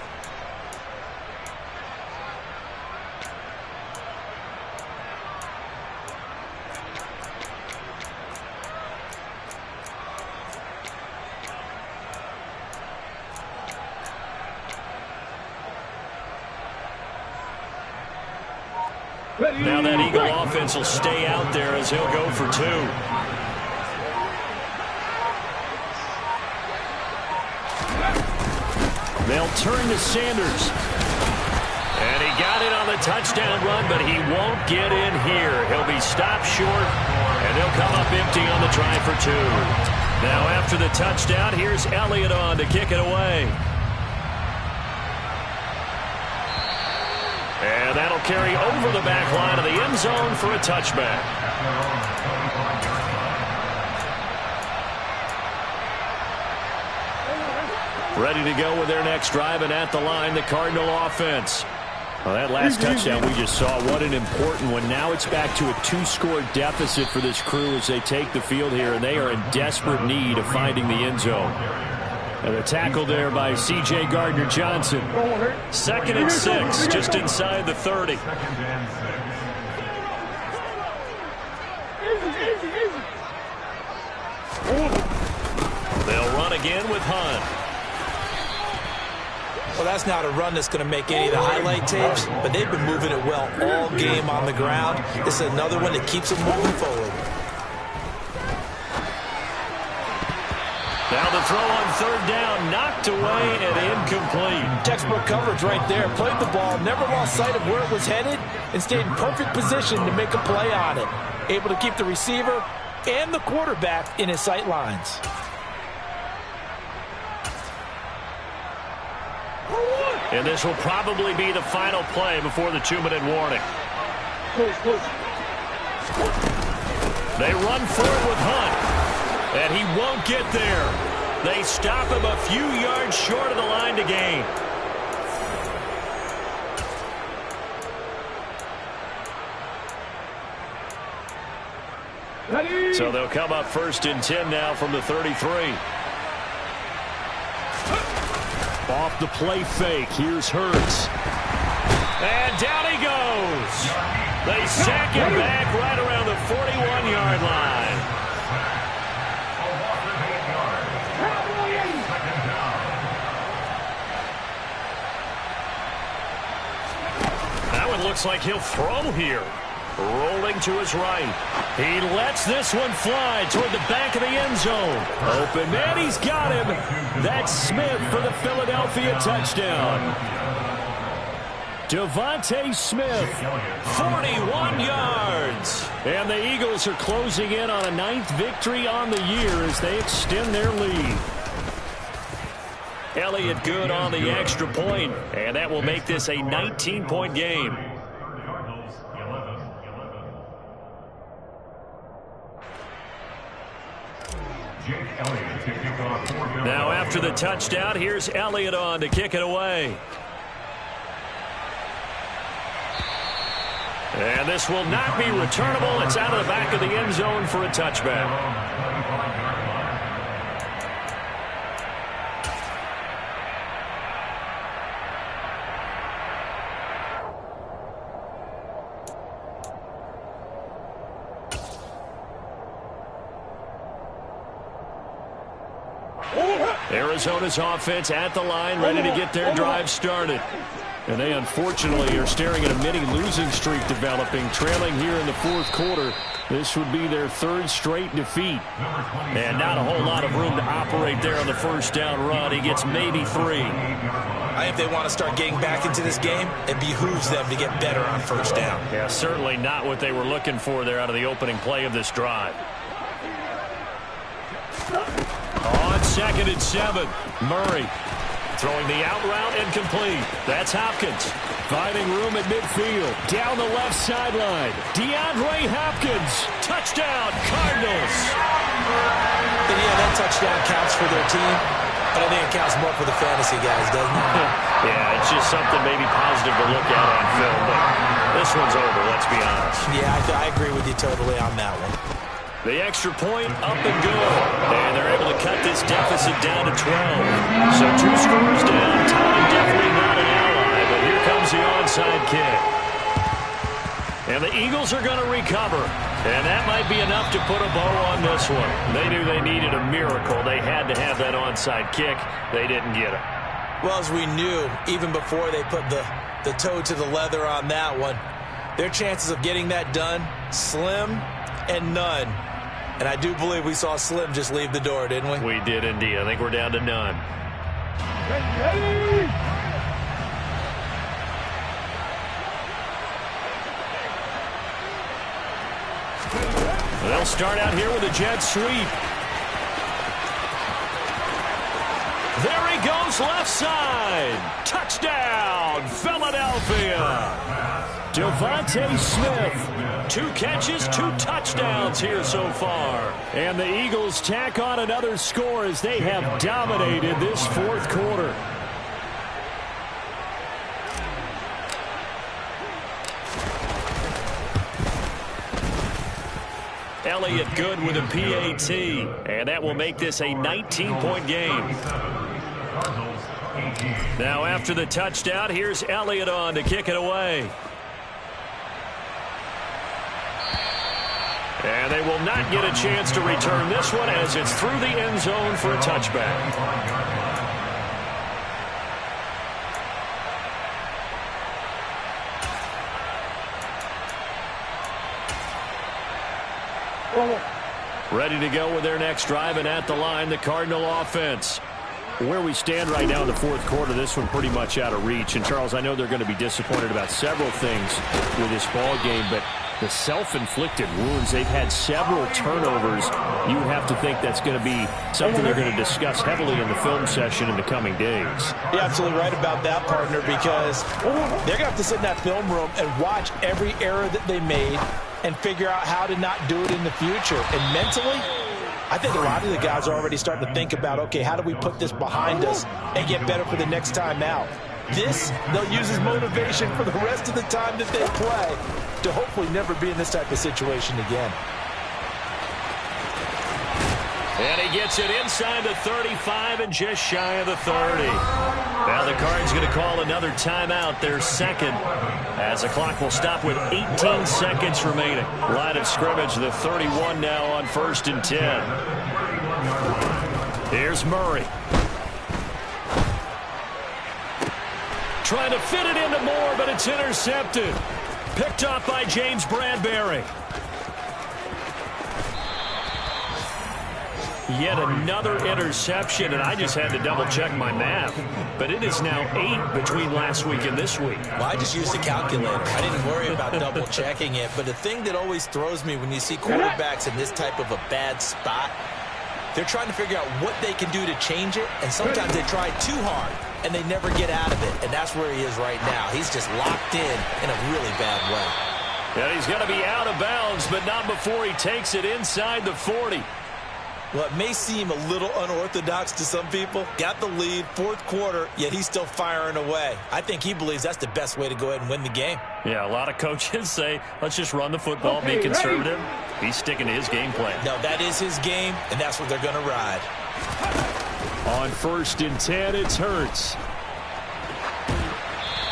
Now that Eagle offense will stay out there as he'll go for 2. They'll turn to Sanders. And he got it on the touchdown run, but he won't get in here. He'll be stopped short, and they'll come up empty on the try for 2. Now after the touchdown, here's Elliott on to kick it away. And that'll carry over the back line of the end zone for a touchback. Ready to go with their next drive, and at the line, the Cardinal offense. Well, that last touchdown we just saw, what an important one. Now it's back to a 2-score deficit for this crew as they take the field here, and they are in desperate need of finding the end zone. And the tackle there by C.J. Gardner-Johnson. 2nd and 6, just inside the 30. They'll run again with Hunt. Well, that's not a run that's going to make any of the highlight tapes, but they've been moving it well all game on the ground. This is another one that keeps them moving forward. Now the throw on 3rd down, knocked away and incomplete. Textbook coverage right there. Played the ball, never lost sight of where it was headed, and stayed in perfect position to make a play on it. Able to keep the receiver and the quarterback in his sight lines. And this will probably be the final play before the 2-minute warning. They run forward with Hunt, and he won't get there. They stop him a few yards short of the line to gain. So they'll come up 1st and 10 now from the 33. Off the play fake. Here's Hurts. And down he goes. They sack him back right around the 41-yard line. That one looks like he'll throw here. Rolling to his right. He lets this one fly toward the back of the end zone. Open man, he's got him. That's Smith for the Philadelphia touchdown. Devontae Smith, 41 yards. And the Eagles are closing in on a 9th victory on the year as they extend their lead. Elliott good on the extra point, and that will make this a 19-point game. Now after the touchdown, here's Elliott on to kick it away. And this will not be returnable. It's out of the back of the end zone for a touchback. Arizona's offense at the line, ready to get their drive started. And they unfortunately are staring at a mini-losing streak developing, trailing here in the 4th quarter. This would be their 3rd straight defeat. And not a whole lot of room to operate there on the 1st down run. He gets maybe 3. I think they want to start getting back into this game. It behooves them to get better on 1st down. Yeah, certainly not what they were looking for there out of the opening play of this drive. On 2nd and 7, Murray throwing the out route incomplete. That's Hopkins finding room at midfield. Down the left sideline. DeAndre Hopkins. Touchdown, Cardinals. And yeah, that touchdown counts for their team, but I think it counts more for the fantasy guys, doesn't it? Yeah, it's just something maybe positive to look at on film, but this one's over, let's be honest. Yeah, I agree with you totally on that one. The extra point up and good. And they're able to cut this deficit down to 12. So 2 scores down. Time definitely not an ally, but here comes the onside kick. And the Eagles are going to recover. And that might be enough to put a bow on this one. They knew they needed a miracle. They had to have that onside kick. They didn't get it. Well, as we knew, even before they put the toe to the leather on that one, their chances of getting that done, slim and none. And I do believe we saw Slim just leave the door, didn't we? We did indeed. I think we're down to none. They'll start out here with a jet sweep. There he goes, left side. Touchdown, Philadelphia. Devontae Smith, 2 catches, 2 touchdowns here so far. And the Eagles tack on another score as they have dominated this 4th quarter. Elliott good with a PAT. And that will make this a 19-point game. Now after the touchdown, here's Elliott on to kick it away. And they will not get a chance to return this one as it's through the end zone for a touchback. Ready to go with their next drive, and at the line, the Cardinal offense. Where we stand right now in the fourth quarter, this one pretty much out of reach. And, Charles, I know they're going to be disappointed about several things with this ball game, but the self-inflicted wounds, they've had several turnovers. You would have to think that's going to be something they're going to discuss heavily in the film session in the coming days. You're absolutely right about that, partner, because they're going to have to sit in that film room and watch every error that they made and figure out how to not do it in the future. And mentally, I think a lot of the guys are already starting to think about, okay, how do we put this behind us and get better for the next time out? This, they'll use as motivation for the rest of the time that they play to hopefully never be in this type of situation again. And he gets it inside the 35 and just shy of the 30. Now the Cards going to call another timeout, their second, as the clock will stop with 18 seconds remaining. Line of scrimmage, the 31 now on 1st and 10. Here's Murray. Trying to fit it into Moore, but it's intercepted. Picked up by James Bradbury. Yet another interception, and I just had to double-check my math. But it is now 8 between last week and this week. Well, I just used a calculator. I didn't worry about double-checking it. But the thing that always throws me when you see quarterbacks in this type of a bad spot, they're trying to figure out what they can do to change it, and sometimes they try too hard, and they never get out of it. And that's where he is right now. He's just locked in a really bad way. And he's going to be out of bounds, but not before he takes it inside the 40. Well, it may seem a little unorthodox to some people. Got the lead, fourth quarter, yet he's still firing away. I think he believes that's the best way to go ahead and win the game. Yeah, a lot of coaches say, let's just run the football, be conservative. He's sticking to his game plan. No, that is his game, and that's what they're going to ride. On 1st and 10, it's Hurts.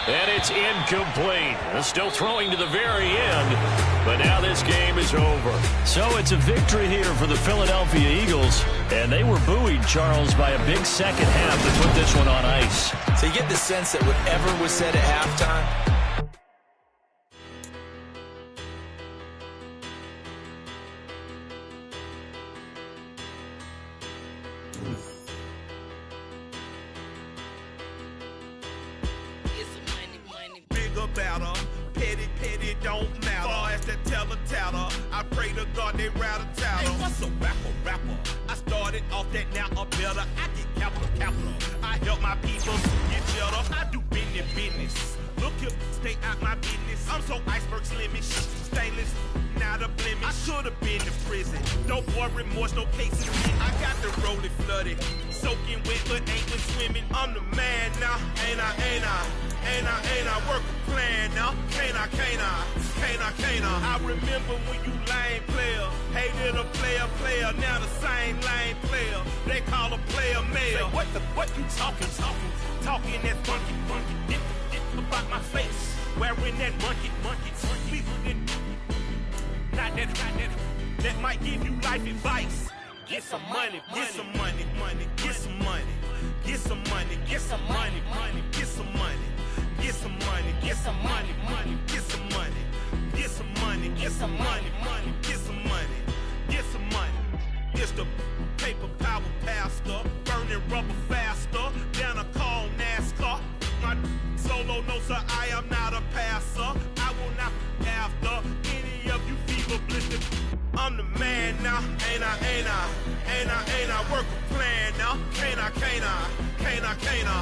And it's incomplete. Still throwing to the very end, but now this game is over. So it's a victory here for the Philadelphia Eagles, and they were buoyed, Charles, by a big second half to put this one on ice. So you get the sense that whatever was said at halftime, better. Petty don't matter. Far as the teller, I pray to God they rattle tattle. Hey, what's a rapper? I started off that, now I'm better. I get capital. I help my people get better. I do business. Look here, stay out my business. I'm so iceberg slimish, stainless, not a blemish. I should have been in prison. No more remorse, no cases. I got the rolling flooded, soaking wet, but ain't been swimming. I'm the man now, ain't I work a plan now. Can't I? I remember when you lame player, hated a player, now the same lame player. They call a player mayor. Say, what you talking that funky, dip about my face, wearing that monkey, not that might give you life advice. Get some money, get some money, get some money, get some money, get some money, get some money. Get some money, get some money, get some money, get some money, get some money, get some money, get some money. It's the paper power pastor, burning rubber faster than a call NASCAR. My solo no sir, I am not a passer. I will not after any of you fever blistered. I'm the man now, ain't I work a plan now, can't I?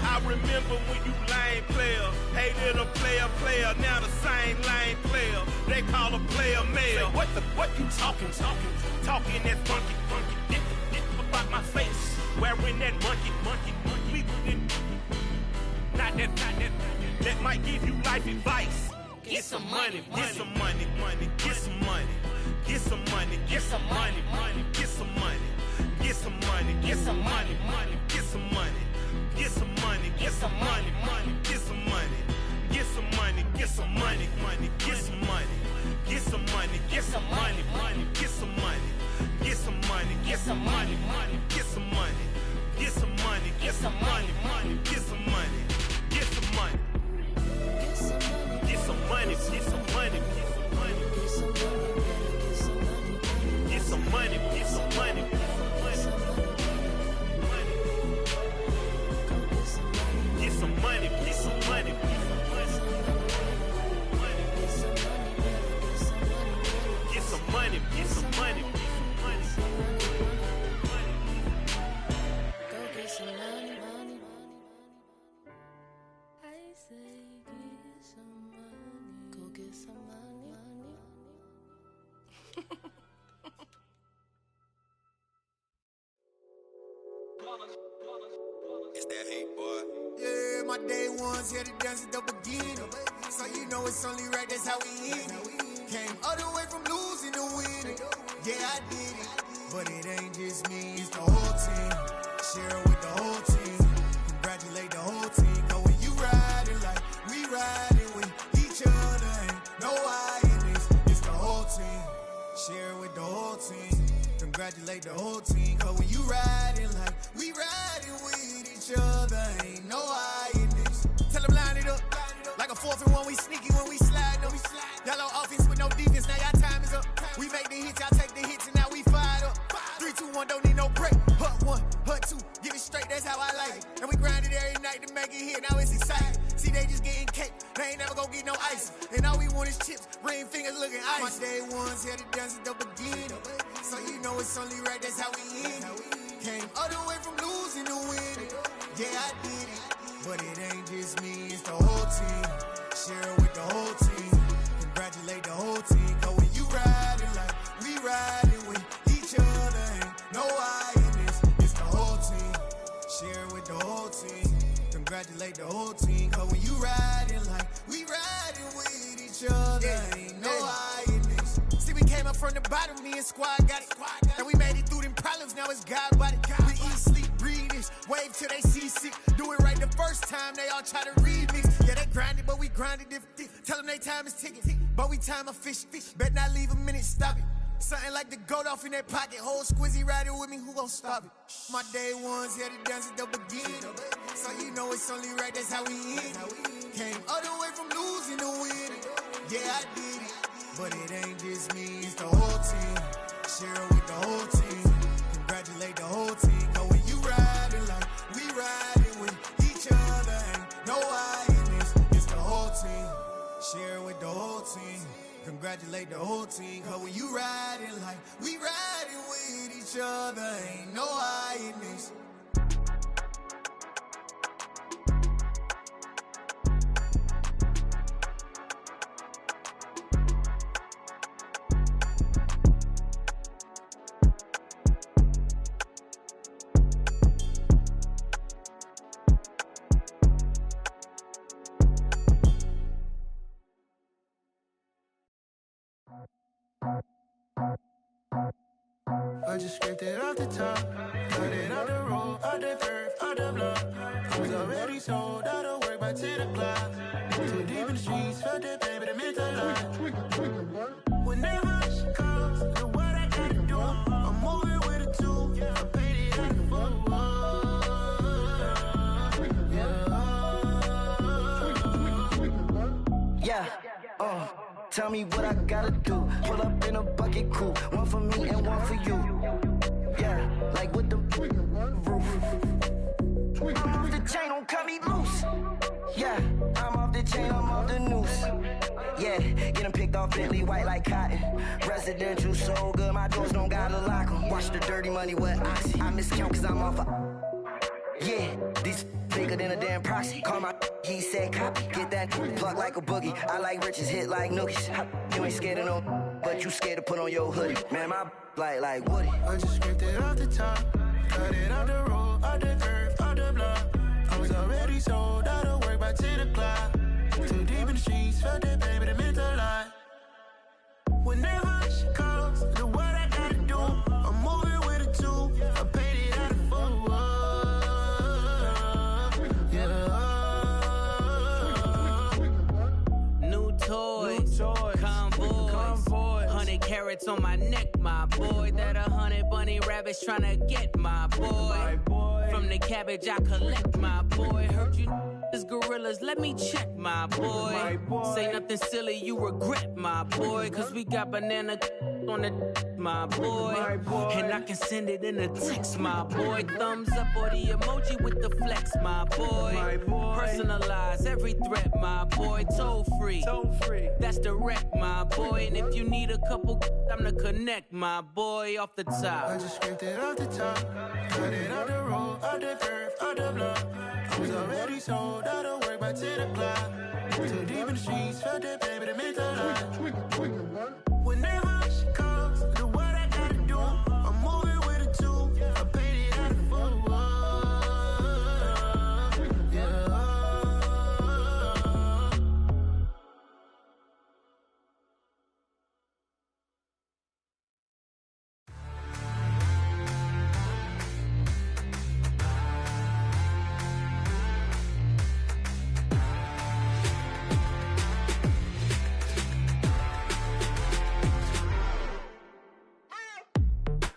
I remember when you lame player, hated a player, now the same lame player, they call a player mayor. Say, what you talking that funky, dip about my face, wearing that monkey, not that might give you life advice. Get some money, get some money, get some money. get some money, get some money, money, get some money, get some money, get some money, money, get some money, get some money, get some money, money, get some money, get some money, get some money, money, get some money, get some money, get some money, money, get some money, get some money, get some money, money, get some money, get some money, get some money, money, get some money, get some money, get some money, get some money, get some money, get some money, get some money, get some money, get some money, get some money, get some money. Go get some money, money, money. I say get some money. Go get some money, money. It's that hate, boy. Yeah, my day ones here to dance at the beginning. So you know it's only right, that's how we end it. Came all the way from losing to winning. Yeah, I did it. But it ain't just me, it's the whole team. Share it with the whole team. Congratulate the whole team. Cause when you riding like we riding with each other, ain't no I in this. It's the whole team. Share it with the whole team. Congratulate the whole team. Cause when you riding like we riding with each other, ain't no I in this. Tell them line it up. Like a 4th and 1, we sneaky when we slide. No, we slide. Yellow offense with no defense, now y'all time is up. We make the hits, y'all take the hits, and now we fired up. 3, 2, 1, don't need no break. Hut 1, hut 2, give it straight, that's how I like it. And we grind it every night to make it here, now it's exciting. See, they just getting cake, they ain't never gonna get no ice. And all we want is chips, ring fingers looking ice. My day ones here to dance at the beginning. So you know it's only right, that's how we end it. Came all the way from losing to winning. Yeah, I did it. But it ain't just me, it's the whole team. Share it with the whole team. Congratulate the whole team. Cause when you riding like we riding with each other, ain't no I in this. It's the whole team. Share it with the whole team. Congratulate the whole team. Cause when you riding like we riding with each other, ain't no I in this. See, we came up from the bottom, me and squad got it. And we made it through them problems, now it's God body. We eat, sleep, breathe this, wave till they see sick. Do it right the first time, they all try to remix. Yeah, they grinded, but we grinded different. Tell them they time is ticking, but we time a fish. Bet not leave a minute, stop it. Something like the goat off in their pocket. Whole squizzy riding with me, who gon' stop it? My day ones here to dance at the beginning. So you know it's only right, that's how we end it. Came all the way from losing to winning. Yeah, I did it. But it ain't just me, it's the whole team. Share it with the whole team. Congratulate the whole team. Cause when you riding like we riding with each other, ain't no I in this. It's the whole team. Share it with the whole team. Congratulate the whole team. Cause when you riding like we riding with each other, ain't no I in this. I just scraped it off the top, cut it out the road, out the curve, out the block. I was already sold, out of work by 10 o'clock. Too deep in the streets, felt that baby, that meant a lot. Whenever she calls, do what I gotta do. I'm moving with a two, I paid it out the full. Tell me what I gotta do. Pull up in a bucket crew, one for me and one for you. Yeah, like with the roof. I'm off the chain, don't cut me loose. Yeah, I'm off the chain, I'm off the noose. Yeah, getting picked off Bentley white like cotton. Residential so good, my doors don't gotta lock 'em. Watch the dirty money with oxy. I miscount cause I'm off a... Yeah, these bigger than a damn proxy. Call my he said copy. Get that plug like a boogie. I like riches, hit like nookies. You ain't scared of no, but you scared to put on your hoodie. Man, my like Woody. I just scraped it off the top, cut it out the road, out the curve, out the block. I was already sold, out of work by 10 o'clock. Too deep in the streets, felt that baby, that meant a lot. Whenever she calls, racks on my neck, my boy. That 100 bunny rabbits tryna get my boy. From the cabbage I collect, my boy. Heard you is gorillas, let me check, my boy. Say nothing silly, you regret, my boy. Cause we got banana on the my boy. And I can send it in a text, my boy. Thumbs up or the emoji with the flex, my boy. Personalize every threat, my boy. Toll free. That's direct, my boy. And if you need a couple, I'm the connect, my boy. Off the top. I just scraped it off the top. Cut it out the road, out the curve, out the block. I was already sold out of work by 10 o'clock. Too deep in the streets, felt that baby to make a lot. Whenever she calls, do what I gotta do. I'm moving with a two. I paid it out of full. Yeah.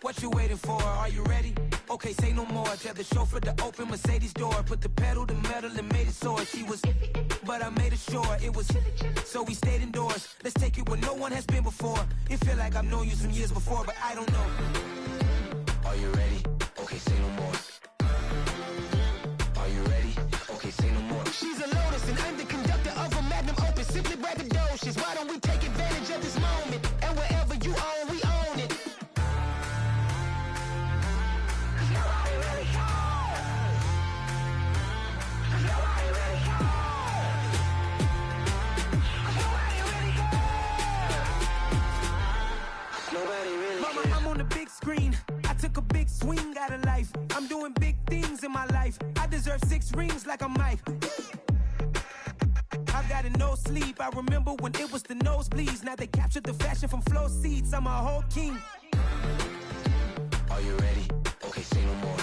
What you waiting for? Are you ready? Okay, say no more. Tell the chauffeur to open Mercedes door. Put the pedal to metal and made it soar. She was, but I made it sure it was. So we stayed indoors. Let's take it where no one has been before. It feel like I've known you some years before, but I don't know. Are you ready? Okay, say no more. Are you ready? Okay, say no more. She's a Lotus and I'm the conductor of a Magnum Opus. Simply braggadocious. Why don't we take advantage of this moment? And wherever you own, we own it. Mama, I'm on the big screen. I took a big swing out of life. I'm doing big things in my life. I deserve 6 rings like I'm Mike. I got no sleep. I remember when it was the nosebleeds. Now they captured the fashion from flow seats. I'm a whole king. Are you ready? Okay, say no more.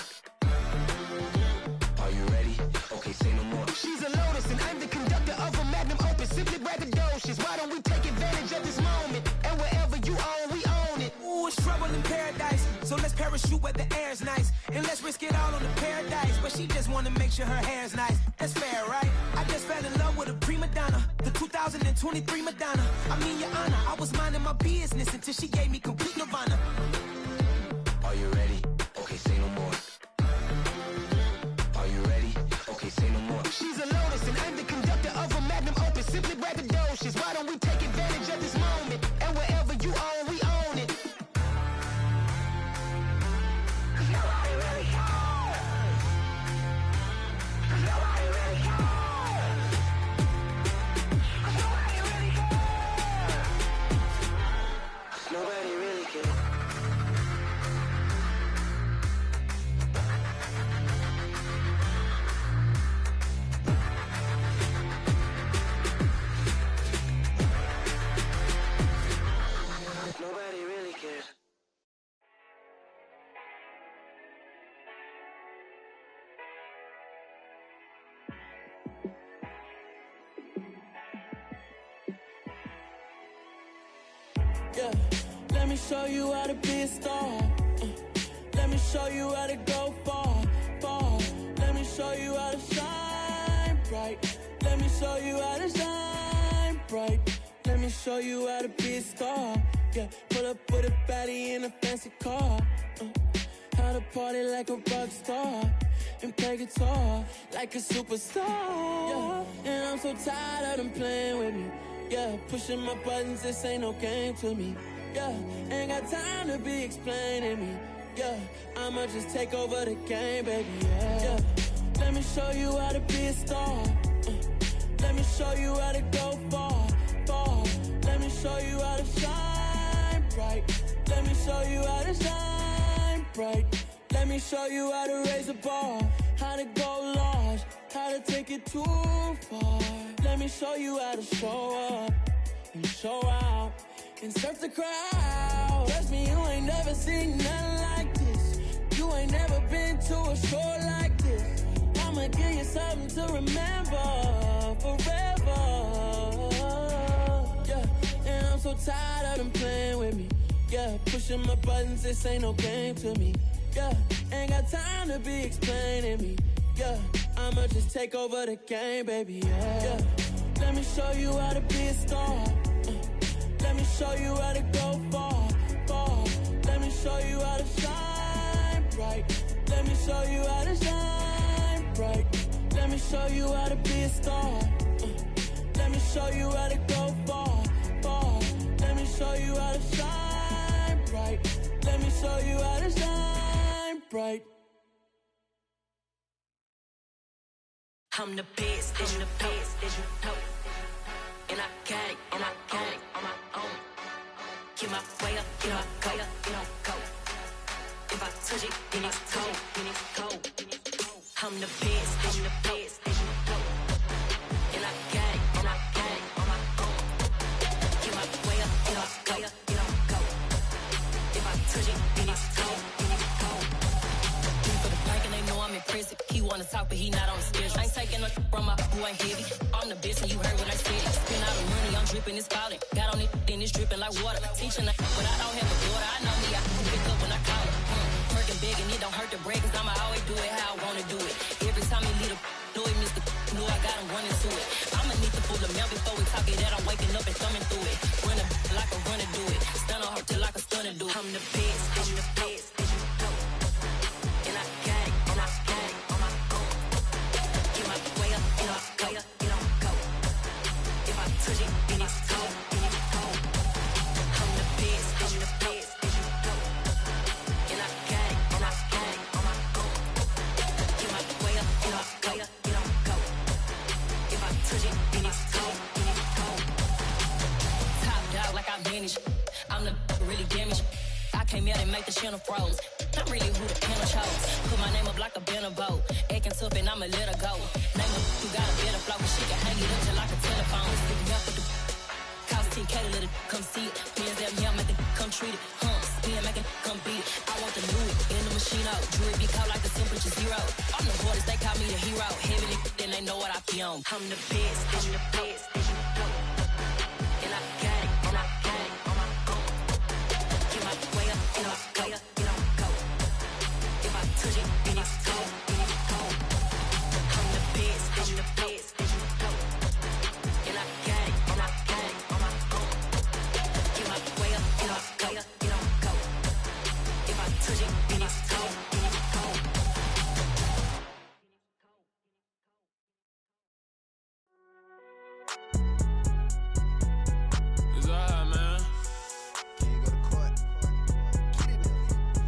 Are you ready? Okay, say no more. She's a Lotus and I'm the conductor of a Magnum Opus. Simply braggadocious. Why don't we take advantage of this moment? And wherever you own, we own it. Ooh, it's trouble in paradise. So let's parachute where the air's nice. And let's risk it all on the paradise. But she just wanna make sure her hair's nice. That's fair, right? I just fell in love with a prima donna. The 2023 Madonna. I mean, your honor, I was minding my business until she gave me complete nirvana. Are you ready? Okay, say no more. Are you ready? Okay, say no more. She's a Lotus and I'm the conductor of a Magnum Opus. Simply braggadocious. Why don't we take advantage of this moment? And wherever you own, we own it. Nobody really cares. Nobody really cares. Nobody really cares. Nobody really cares. Nobody really cares. Yeah, let me show you how to be a star. Let me show you how to go far, far. Let me show you how to shine bright. Let me show you how to shine bright. Let me show you how to be a star. Yeah, pull up with a baddie in a fancy car. How to party like a rock star and play guitar like a superstar. Yeah, and I'm so tired of them playing with me. Yeah, pushing my buttons, this ain't no game to me. Yeah, ain't got time to be explaining me. Yeah, I'ma just take over the game, baby. Yeah, let me show you how to be a star. Let me show you how to go far, far. Let me show you how to shine bright. Let me show you how to shine bright. Let me show you how to raise a bar, how to go large, how to take it too far. Let me show you how to show up and show out and surf the crowd. Trust me, you ain't never seen nothing like this. You ain't never been to a show like this. I'ma give you something to remember forever. Yeah, and I'm so tired of them playing with me. Yeah, pushing my buttons, this ain't no game to me. Yeah, ain't got time to be explaining me. Yeah, I'ma just take over the game, baby. Yeah. Let me show you how to be a star. Let me show you how to go far, far. Let me show you how to shine bright. Let me show you how to shine bright. Let me show you how to be a star. Let me show you how to go far, far. Let me show you how to shine bright. Let me show you how to shine bright. I'm the best, I'm the best, as you know. And I got it, on my own. Get my way up, get my go, go. If I touch it, then it's cold, I'm the best, as you know. And I got it, on my own. Get my way up, get my go. If I touch it, then it's cold, For the blank and they know I'm impressive. He wanna talk, but he not on the schedule. I ain't taking no from my who ain't heavy. I'm the best, and you heard what I said. Spend all the money, I'm dripping, it's falling. Got on it, then it's dripping like water. Teaching her, but I don't have a daughter. I know me, I can pick up when I call her. Working big, and it don't hurt to break, cause I'ma always do it how I wanna do it. Every time he lead a know he missed the know I got him running to it. I'ma need the full amount before we talk it that I'm waking up and thumbing through it. Running like a runner do it. Stun on her till like a stunner do it. I'm the best, as you know. And I got it, on my own. Get my way up, get my go. If I touch it, then it's cold, I'm the best, as you know. And I got it, on my own. Get my way up, get my go. If I touch it, then it's cold, Top dog like I manage. I'm the really damaged. I came out and make the channel froze. I'm really who the panel chose. Put my name up like a banner boat. Acting tough and I'ma let her go. Name her who got a better flow. She can hang it up just like a telephone. Stick me up with the cost 10K to let it come see it. Hands down here, make it come treat it. Spin, make it come beat it. I want the new it in the machine out. Jewelry be cold like the temperature 0. I'm the hardest, they call me the hero. Heavy then they know what I be on. I'm the best, as you know. And I got it, on my own. Get my way up, get my go. If I touch it, then it's cold, I'm the best, as you know. And I got it, on my own. Get my way up, get my go. If I touch it, then it's cold, It's alright, man.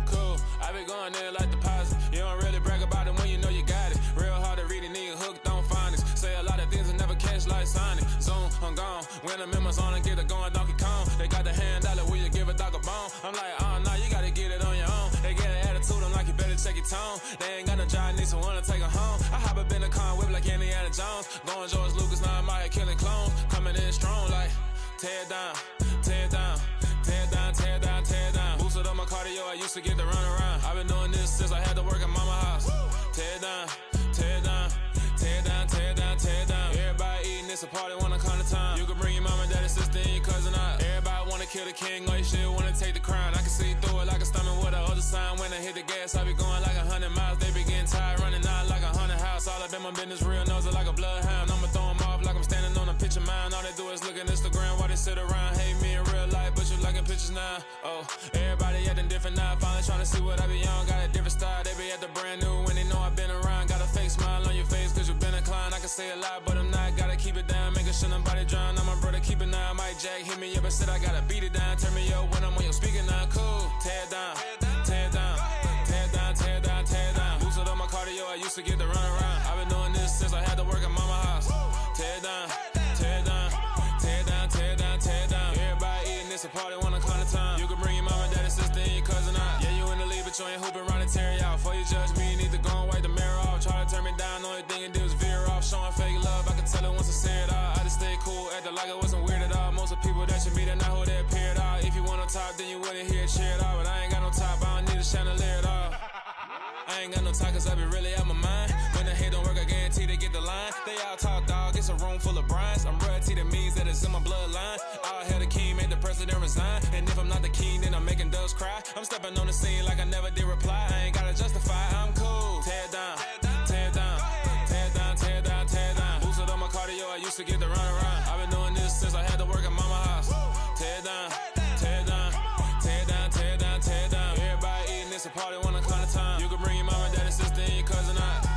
Cool, I be going there like deposit. You don't really brag about it when you know you got it. Real hard to read a nigga hooked on phonics. Say a lot of things and never catch like Sonic. Zoom, I'm gone. When I'm in my zone and get it going Donkey Kong. They got the hand dollar, will you give a dog a bone? I'm like, oh no, you gotta get it on your own. They get an attitude, I'm like, you better check your tone. They ain't got no job, need someone to take her home. I hop up in the car and whip like Indiana Jones. Going George Lucas, now I'm out here killing clones. Coming in strong like, tear down, tear down. Tear down, tear down, tear down. Boosted up my cardio, I used to get to run around. I've been doing this since I had to work at mama house. Tear down, tear down, tear down, tear down, tear down. Everybody eating, it's a party, wanna come to time. You can bring your mama, daddy, sister, and your cousin out. Everybody wanna kill the king, or you shit wanna take the crown. I can see through it like a stomach with a other sign. When I hit the gas, I be going like 100 miles. They be getting tired, running out like 100 house. All up in my business, real nose like a bloodhound. I'ma throw them off like I'm standing on a picture mound. All they do is look at Instagram while they sit around. Hate me in real life, but you liking pictures now. Oh, everybody acting different now. Finally trying to see what I be on. Got a different style, they be at the brand new when they know I've been around. Got a fake smile on your face cause you been inclined. I can say a lot, but I'm not. Gotta keep it down, making sure nobody drown. I'm my brother, keep it now. Mike Jack hit me up and said I gotta beat it down. Turn me up when I'm on your speaker now. Cool, tear down, tear down, tear down, tear down, tear down. Boosted up my cardio, I used to get to run around. I've been doing this since I had to work at mama house. Tear down, tear down, tear down, tear down, tear down. Everybody eating, it's a party, wanna come to time. You can bring your mama, daddy, sister, and your cousin out. Yeah, you in the league, but you ain't hooping around and tear out. Before you judge me, you need to go and wipe the mirror off. Try to turn me down, only thing it did was veer off. Showing fake love, I can tell it once I say it all. I just stay cool, acting like it wasn't weird at all. Most of the people that you meet are not who they appear at all. If you want on top, then you wouldn't hear it cheer at all. But I ain't got no top, I don't need a chandelier at all. I ain't got no talk cause I be really out my mind. When the hate don't work, I guarantee they get the line. They all talk dog, it's a room full of brines. I'm royalty, that means that it's in my bloodline. I'll have the king, make the president resign. And if I'm not the king, then I'm making doves cry. I'm stepping on the scene like I never did reply. I ain't gotta justify, I'm cool. Tear down, tear down, tear down, tear down, tear down. Boosted on my cardio, I used to get the run around. I've been doing this since I had to work at mama house. Tear down, tear down, tear down, tear down, tear down. Everybody eating, it's a party, one o'clock of time. You can bring your mama, daddy, sister, and your cousin out.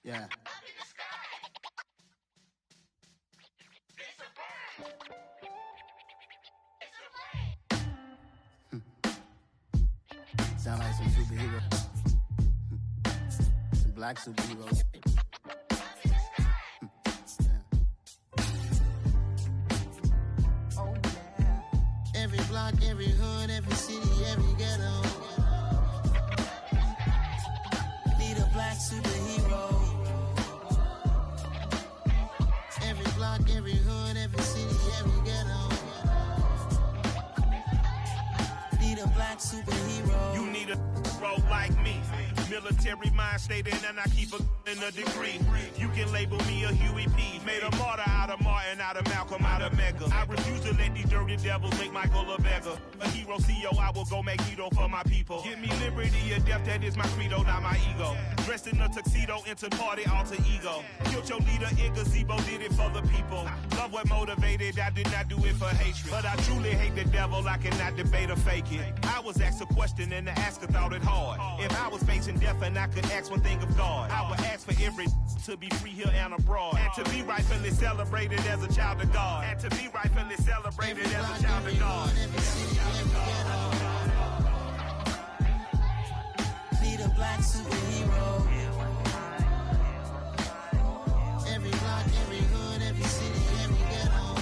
Yeah. Sound like some superheroes. Some black superheroes. Oh, yeah. Every block, every hood, every city, every ghetto. Need a black superhero. Every block, every hood, every city, every ghetto. Need a black superhero. You need a role like me. Military mind stated, and I keep in a degree. You can label me a Huey P. Made a martyr out of Martin, out of Malcolm, out of Mega. I refuse to let these dirty devils make Michael a beggar. A hero CEO, I will go Magneto for my people. Give me liberty or death, that is my credo, not my ego. Dressed in a tuxedo, entered party alter ego. Killed your leader in gazebo, did it for the people. Love what motivated, I did not do it for hatred. But I truly hate the devil, I cannot debate or fake it. I was asked a question and the asker thought it hard. If I was facing death and I could ask one thing of God, I would ask for every to be free here and abroad. And to be rightfully celebrated as a child of God. And to be rightfully celebrated as a child of God. Need a black superhero. Every block, every hood, every city, every ghetto.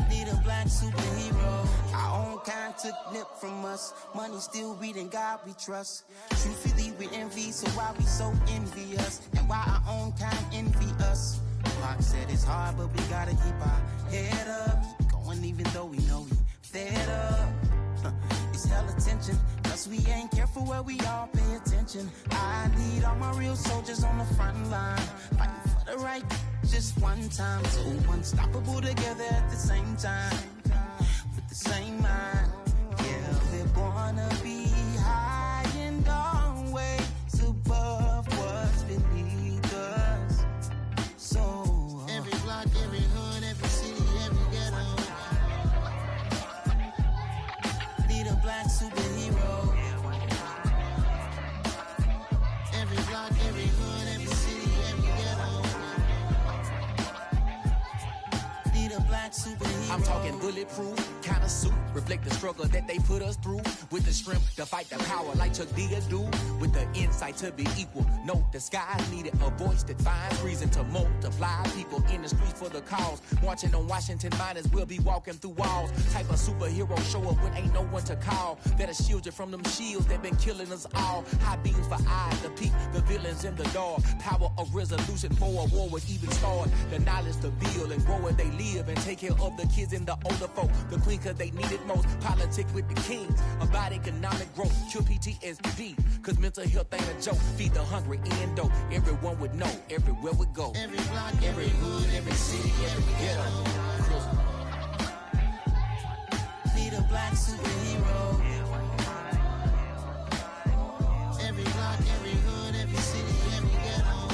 Need a black superhero. Our own kind took nip from us. Money still reading God we trust. Truthfully we envy, so why we so envious? And why our own kind envy us? Mark said it's hard, but we gotta keep our head up. Going even though we know we fed up. It's hell attention, cause we ain't careful where we all pay attention. I need all my real soldiers on the front line, fighting for the right just one time. So unstoppable together at the same time, with the same mind. Yeah, we're gonna be high and always above what's beneath us. So every block, every hood, every city, every ghetto. Need a black superhero. Every block, every hood, every city, every ghetto. Need a black superhero. I'm talking bulletproof kind of suit, reflect the struggle that they put us through. With the strength to fight the power like Chuck D do. With the insight to be equal. Note the skies needed a voice that finds reason to multiply. People in the streets for the cause. Marching on Washington, might as well be walking through walls. Type of superhero show up when ain't no one to call. That'll shield you from them shields that been killing us all. High beams for eyes to peek the villains in the dark. Power of resolution for a war would even start. The knowledge to build and grow where they live and take care of the kids and the older folk. The queen cause they need it most. Politic with the kings about economic growth. Cure PTSD cause mental health ain't a joke. Feed the hungry and dope. Everyone would know everywhere we go. Every block, every hood, every city, every ghetto. Need a black superhero. Every block, every hood, every city, every ghetto.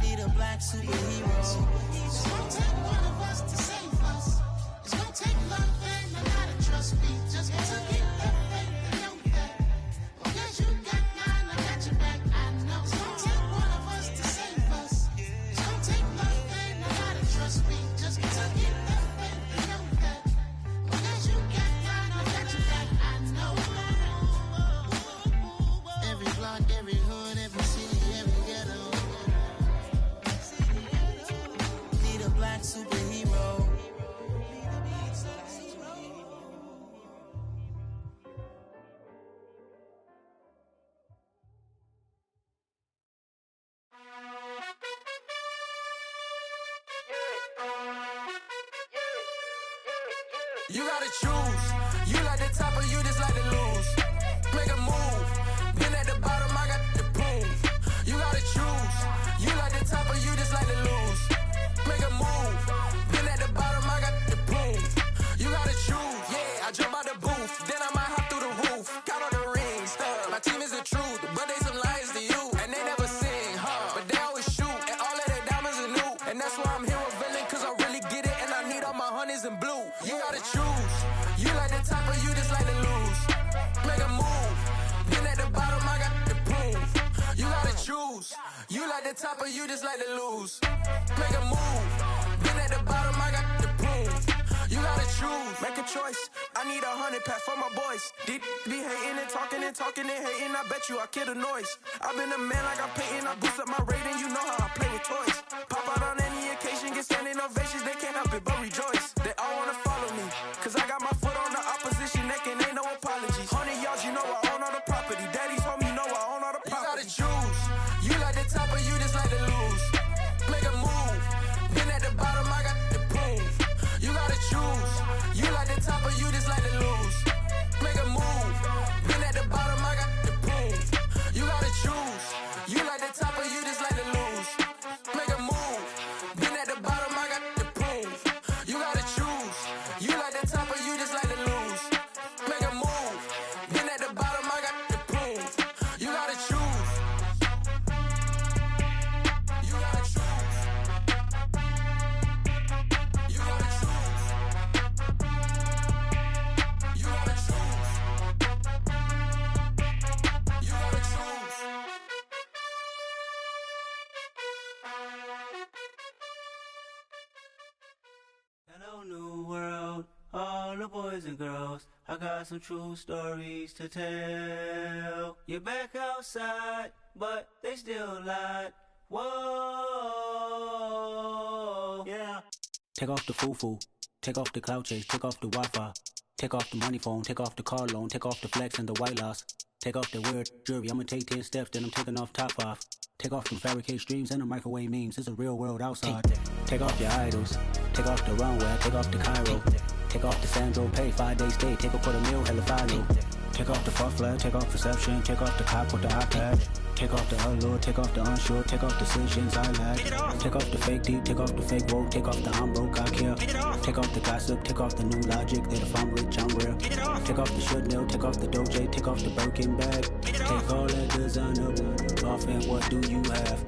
Need a black superhero. It's gonna take one of us to save us. It's gonna take love and a lot of trust. We just got to get that faith and know that. Because you got mine, I got your back. I know. It's gonna take one of us to save us. It's gonna take love and a lot of trust. We just got to get that faith and know that. Because you got mine, I got your back. I know. Every block, every hood, every city, every ghetto. Need a black superhero. You gotta choose. You like the top or you just like to lose. Make a move. Been at the bottom, I got the proof. You gotta choose. You like the top or you just like to lose. Make a move. Been at the bottom, I got the proof. You gotta choose. Yeah, I jump out the booth. Then I might hop through the roof. Count on the rings. My team is the truth, but they some liars to you. And they never sing, but they always shoot. And all of their diamonds are new. And that's why I'm here revealing, cause I really get it. And I need all my honeys in blue. You gotta choose. You like the top or you just like to lose. Make a move. Been at the bottom, I got the proof. You gotta choose. You like the top or you just like to lose. Make a move. Been at the bottom, I got the proof. You gotta choose. Make a choice. I need 100 pack for my boys. Be hating and talking and hating. I bet you I kill the noise. I've been a man like I'm Peyton. I boost up my rating. You know how I play with toys. Pop out on any occasion, get standing ovations. They can't help it but rejoice. They all wanna follow me, cause I got my foot on the opposition neck and ain't no apologies. 100 yards, you know I own all the property. Daddy's home, you know I own all the property. You gotta choose. You like the top or you just like to lose. Make a move. Been at the bottom, I got the proof. You gotta choose. You like the top or you just like to lose. Make a move. Been at the bottom, I got the proof. You gotta choose. You like the top or you just like to lose. Make a move. Been at the bottom, I got the proof. You gotta choose. You like the top or you boys and girls, I got some true stories to tell. You're back outside, but they still lied. Whoa, yeah. Take off the foo-foo, take off the cloud chase, take off the Wi-Fi, take off the money phone, take off the car loan, take off the flex and the white loss, take off the weird jewelry. I'ma take 10 steps, then I'm taking off top off. Take off them fabricate streams and the microwave memes. It's a real world outside. Take off your idols, take off the runway, take off the Cairo, take off the Sandro Pay, 5-day stay, take a $250,000 hella final. Take off the fuck flag, take off perception, take off the cop with the iPad. Take off the allure, take off the unsure, take off decisions I lack. Take off the fake deep, take off the fake woke, take off the I'm broke, I care. Take off the gossip, take off the new logic, that if I'm rich, I'm real. Take off the should know, take off the Doja, take off the Birkin bag. Take all that designer off and what do you have?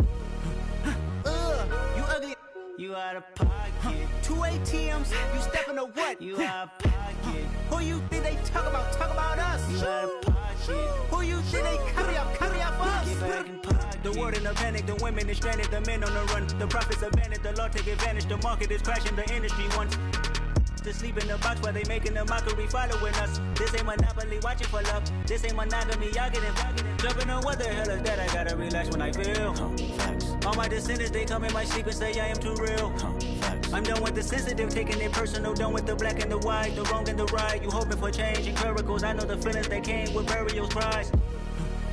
You ugly, you out of pocket. 2 ATMs, you stepping to what? You out of pocket. Who you think they talk about us? You out of pocket. Who you think they carry up for us? Get back in pocket. The world in a panic, the women is stranded, the men on the run. The profits abandoned, the law take advantage, the market is crashing, the industry wants to sleep in the box while they making a mockery following us. This ain't Monopoly, watching for love. This ain't monogamy, y'all get it. Jumping on what the hell is that? I gotta relax when I feel. All my descendants, they come in my sleep and say I am too real. I'm done with the sensitive, taking it personal. Done with the black and the white, the wrong and the right. You hoping for change and miracles. I know the feelings that came with burial cries.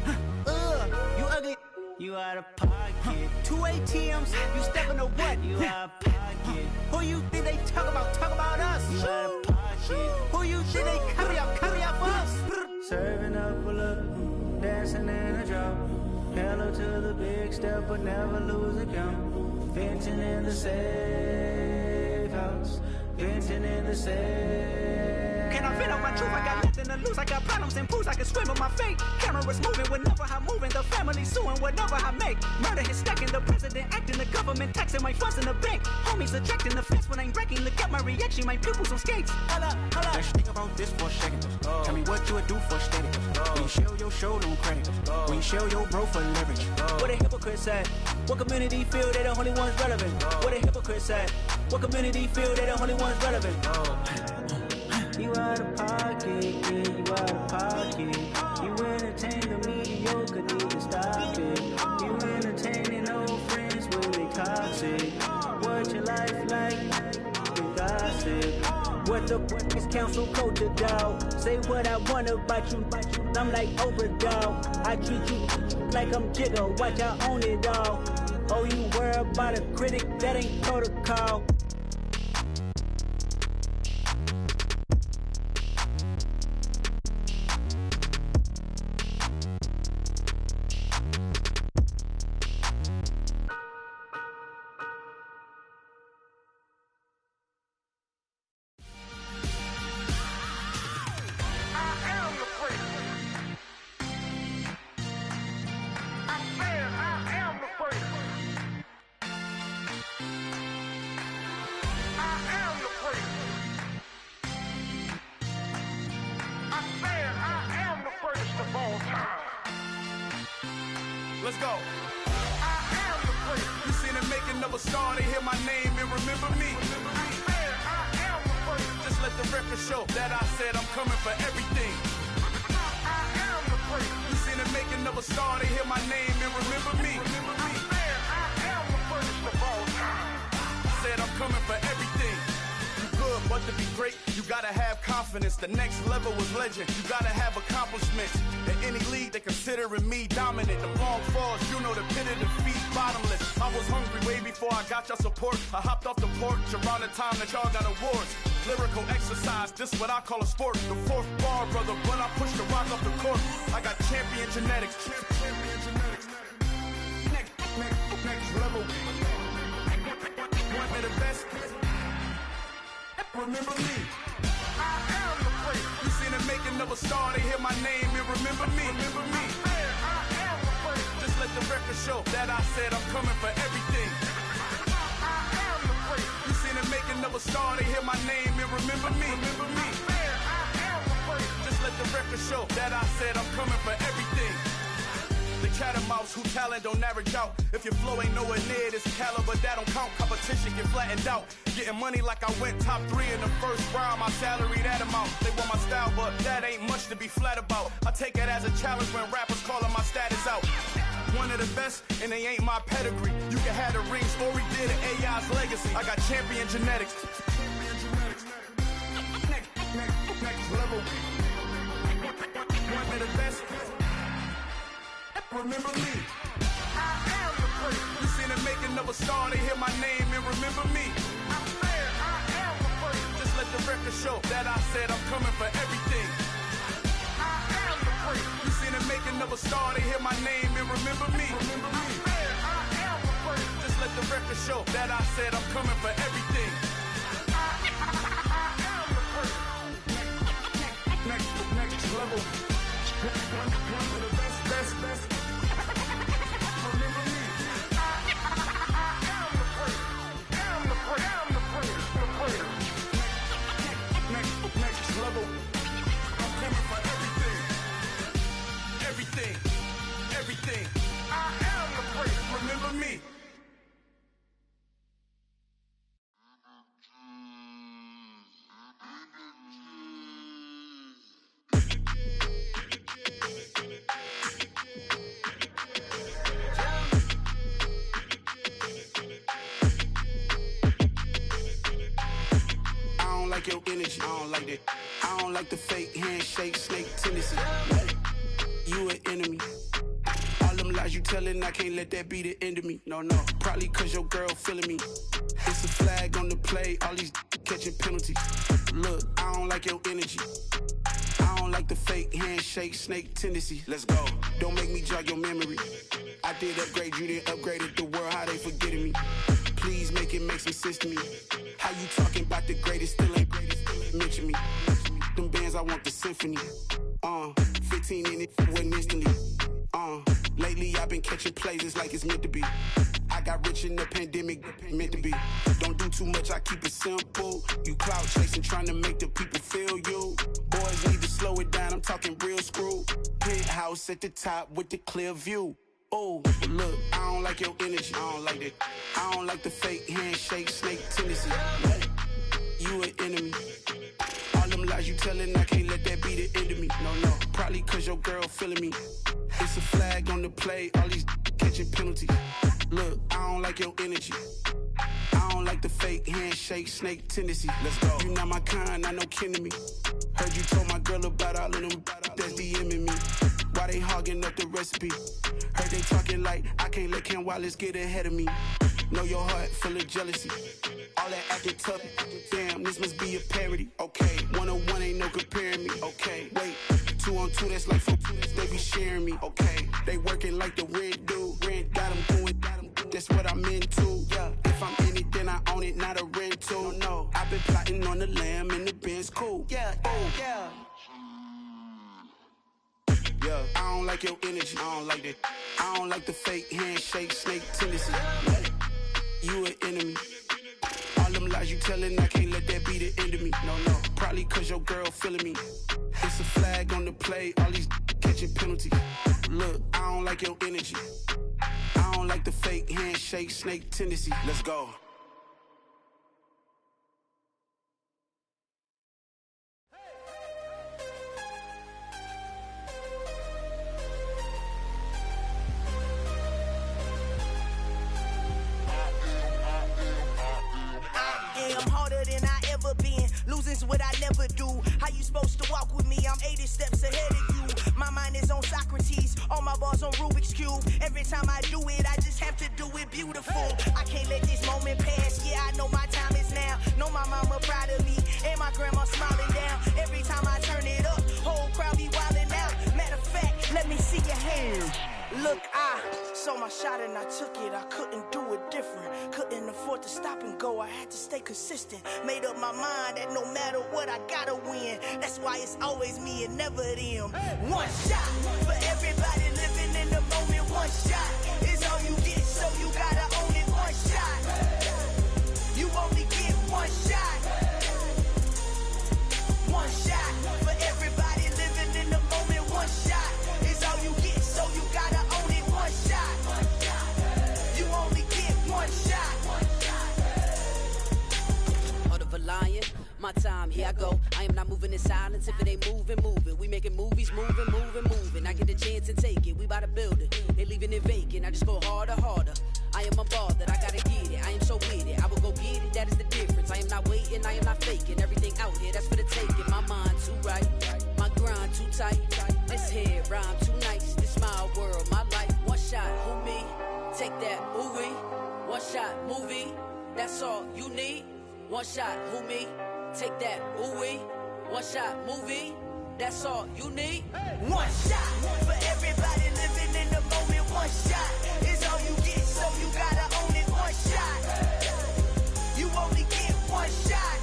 You ugly, you out of pocket. 2 ATMs, you stepping to what? You out of pocket. Who you think they talk about us? You out of pocket. Who you think they carry up for us? Serving up a look, dancing in a drop. Hello to the big step, but never lose a count. Venting in the safe house, venting in the safe. Can I feel out my truth? I got nothing to lose. I got problems and pools. I can swim with my fate. Cameras moving whenever I'm moving. The family suing whatever I make. Murder is stacking. The president acting. The government taxing my funds in the bank. Homies ejecting the fence when I'm breaking. Look at my reaction. My pupils on skates. Hold up. Let's think about this for a second. Tell me what you would do for steady. When you show your show no credit. When you show your bro for leverage. What a hypocrite said. What community feel they the only ones relevant? What a hypocrite said. What community feel they the only ones relevant? You out of pocket, yeah, you out of pocket. You entertain the mediocre, need to stop it. You entertaining old friends when they toxic. What your life like? You gossip. What the is council culture, dog? Say what I want about you, I'm like overdog. I treat you like I'm Jigga, watch I own it all. Oh, you worry about a critic, that ain't protocol. Let's go. I am the prince. You seen it making of a star, they hear my name and remember me. I am the prince. Just let the record show that I said I'm coming for everything. I am the prince. You seen it making of a star, they hear my name and remember me. I am the prince of all time. Said I'm coming for everything. You good, but to be great, you gotta have confidence. The next level was legend. You gotta have accomplishments. In any league, they considering me dominant. The long falls, you know the pit of defeat, bottomless. I was hungry way before I got your support. I hopped off the porch around the time that y'all got awards. Lyrical exercise, this what I call a sport. The fourth bar, brother, when I push the rock off the court. I got champion genetics. Next level. One of the best. Remember me. I am the prince. You seen it making of a star, they hear my name and remember me. Remember me. I am the prince. Just let the record show that I said I'm coming for everything. I am the prince. You seen it making of a star, they hear my name and remember me. Remember me. I am the prince. Just let the record show that I said I'm coming for everything. The catamounts who talent don't average out. If your flow ain't nowhere near this caliber, that don't count. Competition get flattened out. Getting money like I went top 3 in the first round. My salary that amount. They want my style, but that ain't much to be flat about. I take it as a challenge when rappers calling my status out. One of the best, and they ain't my pedigree. You can have the rings, or we did it, AI's legacy. I got champion genetics. Next level. One of the best. Remember me. I am the prince. You seen them making of a star, they hear my name and remember me. I'm fair, I am the prince. Just let the record show that I said I'm coming for everything. I am the prince. You seen them making of a star, they hear my name and remember me. I'm fair, I am the prince. Just let the record show that I said I'm coming for everything. I am the prince. Next level. One of the best. Remember me. I am the prince. I'm the prince. Next level. I'm coming for everything. I am the prince. Remember me. Like your energy, I don't like that. I don't like the fake handshake, snake tendency. You an enemy. All them lies you telling, I can't let that be the end of me. No, probably cause your girl feeling me. It's a flag on the play, all these catching penalties. Look, I don't like your energy. I don't like the fake handshake, snake tendency. Let's go. Don't make me jog your memory. I did upgrade, you didn't upgrade it. The world, how they forgetting me. Please make it make some sense to me. How you talking about the greatest, still ain't mention me. Them bands, I want the symphony. 15 in it, wasn't instantly. Lately I've been catching plays, it's like it's meant to be. I got rich in the pandemic, meant to be. Don't do too much, I keep it simple. You clout chasing, trying to make the people feel you. Boys need to slow it down, I'm talking real screw. Penthouse at the top with the clear view. Oh, look, I don't like your energy. I don't like that. I don't like the fake handshake, snake tendency. You an enemy. All them lies you telling, I can't let that be the end of me. No, probably cause your girl feeling me. It's a flag on the play, all these catching penalties. Look, I don't like your energy. I don't like the fake handshake, snake tendency. Let's go. You not my kind, I know kin to me. Heard you told my girl about all of them that's DMing me. Why they hogging up the recipe? Heard they talking like I can't let Ken Wallace get ahead of me. Know your heart full of jealousy. All that acting tough, damn, this must be a parody. Okay, 1-on-1 ain't no comparing me. Okay, wait, 2-on-2, that's like 4-2, they be sharing me. Okay, they working like the rent do. Rent got them going, that's what I'm into. Yeah, if I'm in it, then I own it, not a rental. No, I've been plotting on the lamb and the Benz cool. Yeah, yeah. Yeah, I don't like your energy. I don't like that. I don't like the fake handshake, snake tendency. You an enemy. All them lies you telling, I can't let that be the end of me. No, probably cause your girl feeling me. It's a flag on the play, all these catching penalties. Look, I don't like your energy. I don't like the fake handshake, snake tendency. Let's go. I'm harder than I ever been. Losing's what I never do. How you supposed to walk with me? I'm 80 steps ahead of you. My mind is on Socrates. All my bars on Rubik's Cube. Every time I do it, I just have to do it beautiful. I can't let this moment pass. Yeah, I know my time is now. Know my mama proud of me. And my grandma smiling down. Every time I turn it up, whole crowd be wildin' out. Matter of fact, let me see your hands. Look, I saw my shot and I took it. I couldn't do it different. Couldn't afford to stop and go. I had to stay consistent. Made up my mind that no matter what, I gotta win. That's why it's always me and never them. One shot for everybody living in the moment. One shot is all you get, so you gotta own it. One shot. You only get one shot. One shot for everybody living in the moment. One shot is all you get, so you gotta own it. in silence. If it ain't moving, move it. We making movies, moving. I get the chance and take it. We bout to build it. They leaving it vacant. I just go harder. I am unbothered. I gotta get it. I am so with it. I will go get it. That is the difference. I am not waiting. I am not faking. Everything out here, that's for the taking. My mind too right. My grind too tight. This head rhyme too nice. This my world, my life. One shot, who me? Take that, ooh wee. One shot, movie. That's all you need. One shot, who me? Take that, ooh wee. One shot, movie. That's all you need. One shot for everybody living in the moment. One shot is all you get, so you gotta own it. One shot. You only get one shot.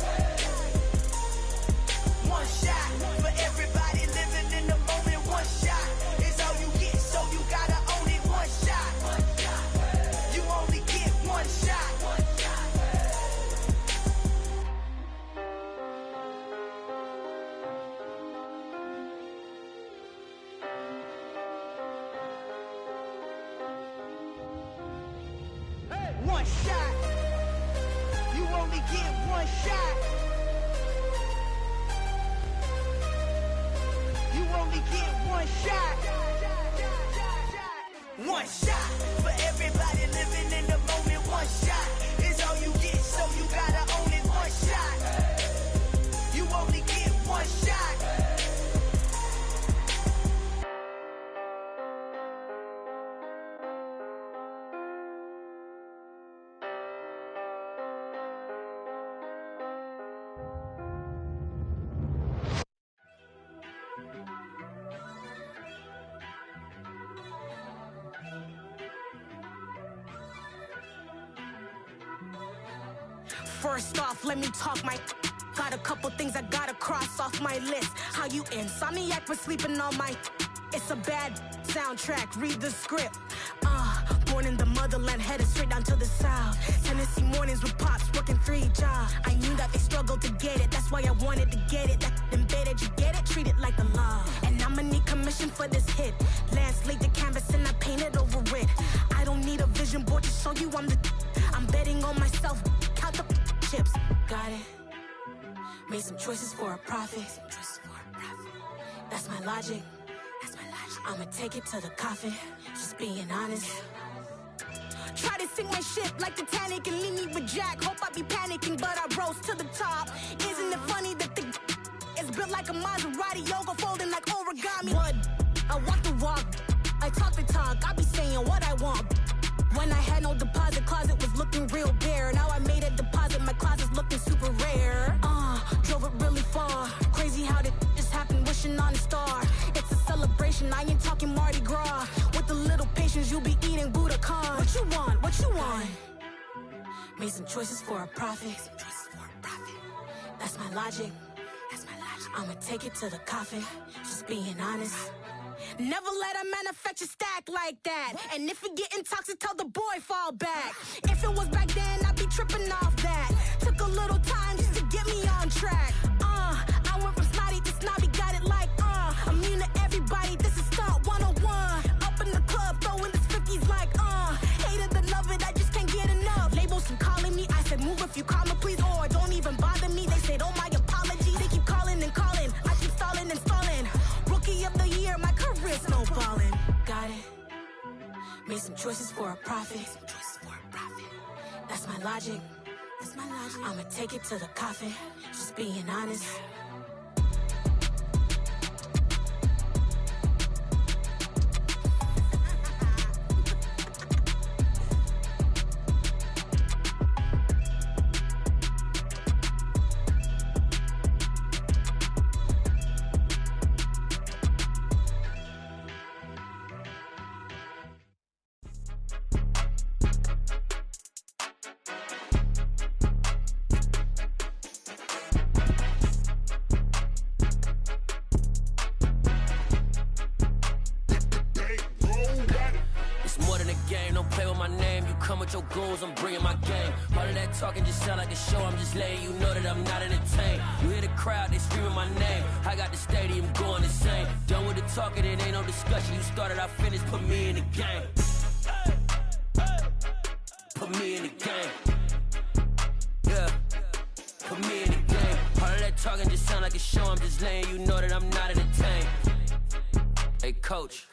One shot for everybody living in the moment. One shot is all you get, so you gotta own it. One shot. You only get one shot. One shot. You only get one shot. You only get one shot. One shot for everybody living in the moment. One shot is all you get, so you gotta own it. One shot. You only get one shot. First off, let me talk my. Got a couple things I gotta cross off my list. How you insomniac for sleeping on my. It's a bad soundtrack, read the script. Born in the motherland, headed straight down to the south. Tennessee mornings with pops, working 3 jobs. I knew that they struggled to get it, that's why I wanted to get it. That embedded, you get it, treat it like the law. And I'ma need commission for this hit. Lance laid the canvas and I painted over it. I don't need a vision board to show you I'm the. I'm betting on myself, count the chips. Got it. Made some choices for a profit. That's my logic. I'ma take it to the coffin. Just being honest. Try to sink my ship like Titanic and leave me with Jack. Hope I be panicking, but I rose to the top. Isn't it funny that the is built like a Maserati, yoga folding like origami? What? I walk the walk, I talk the talk. I be saying what I want. When I had no deposit, closet was looking real bare. Now I made a deposit, my closet's looking super rare. Drove it really far. Crazy how did this happen, wishing on a star. It's a celebration, I ain't talking Mardi Gras. With a little patience, you'll be eating Budokan. What you want? What you want? Made some choices for a profit. That's my logic. I'ma take it to the coffin. Just being honest. Never let a manufacture stack like that. And if it getting toxic, tell the boy fall back. If it was back then, I'd be tripping off that. Took a little time just to get me on track. I went from snotty to snobby, got it like immune to everybody, this is stunt 101. Up in the club, throwing the 50s like hate it, and love it, I just can't get enough. Labels from calling me, I said move if you call me please, or don't even bother me. They said oh my apology, they keep calling and calling. I keep stalling and stalling. Rookie of the year, my career snowballing. Got it. Made some choices for a profit. That's my logic. I'ma take it to the coffin. Just being honest. Your goals, I'm bringing my game. All of that talking just sound like a show. I'm just letting you know that I'm not entertained. You hear the crowd, they screaming my name. I got the stadium going insane. Done with the talking, it ain't no discussion. You started, I finished, put me in the game. Put me in the game. Yeah. Put me in the game. All of that talking just sound like a show. I'm just letting you know that I'm not entertained. Hey, coach,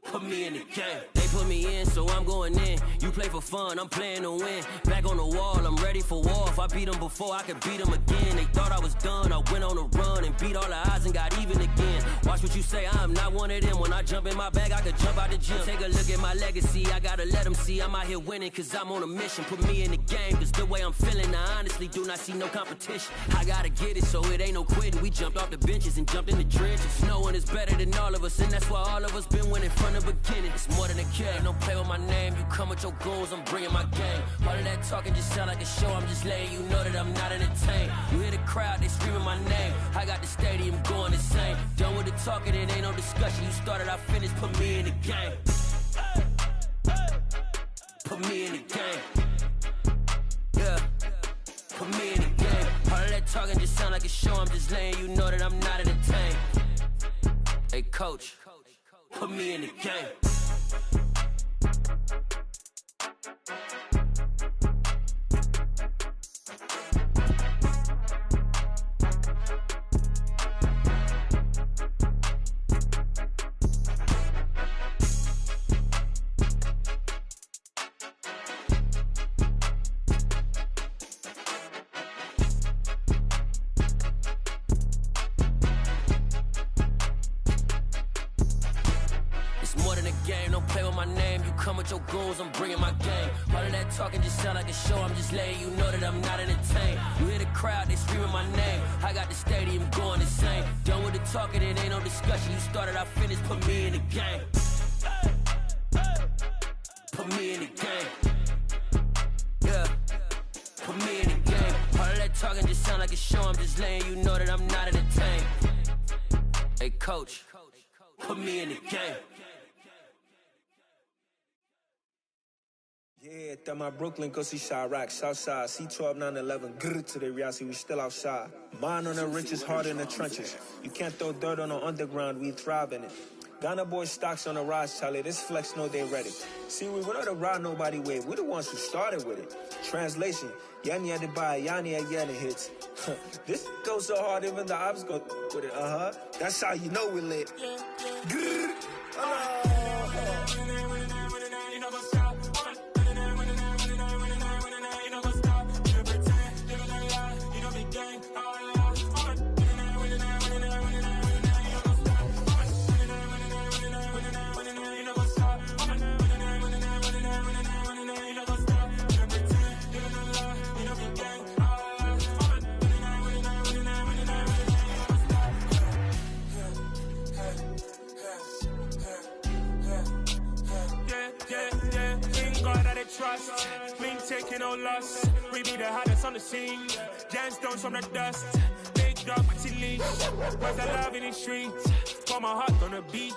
put me in the game. They put me in, so I'm going in. You play for fun, I'm playing to win. Back on the wall, I'm ready for war. If I beat them before, I could beat them again. They thought I was done, I went on a run and beat all the odds and got even again. Watch what you say, I'm not one of them. When I jump in my bag, I could jump out the gym. Take a look at my legacy, I gotta let them see I'm out here winning, cause I'm on a mission. Put me in the game, cause the way I'm feeling, I honestly do not see no competition. I gotta get it, so it ain't no quitting. We jumped off the benches and jumped in the trenches. No one is better than all of us, and that's why all of us been winning from the beginning. It's more than a kid, don't play with my name. You come with your goons, I'm bringing my game. All of that talking just sound like a show. I'm just letting you know that I'm not entertained. You hear the crowd, they screaming my name. I got the stadium going insane. Done with the talking, it ain't no discussion. You started, I finished, put me in the game. Put me in the game. Yeah, put me in the game. All of that talking just sound like a show. I'm just letting you know that I'm not entertained. Hey, coach, put me in the game. Your goals, I'm bringing my game. All of that talking just sound like a show. I'm just letting you know that I'm not entertained. You hear the crowd, they screaming my name. I got the stadium going insane. Done with the talking, it ain't no discussion. You started, I finished, put me in the game. Put me in the game. Yeah, put me in the game. All of that talking just sound like a show. I'm just letting you know that I'm not entertained. Hey, coach, put me in the game. Yeah, that my Brooklyn, go see Chirac, Southside, C12, 911, grrr to the reality, we still outside. Mine on the richest, heart in the trenches. You can't throw dirt on the underground, we thrive in it. Ghana boys stocks on the rise, Charlie, this flex know they ready. See, we were not to ride nobody with, we the ones who started with it. Translation, Yanni had to buy, Yanni had Yanni hits. This goes so hard, even the ops go with it, That's how you know we lit. Grrr, trust, mean taking no loss. We be the hottest on the scene. Gemstones from the dust. Big dog with your leash. Where's the love in the streets? Pour my heart on the beat.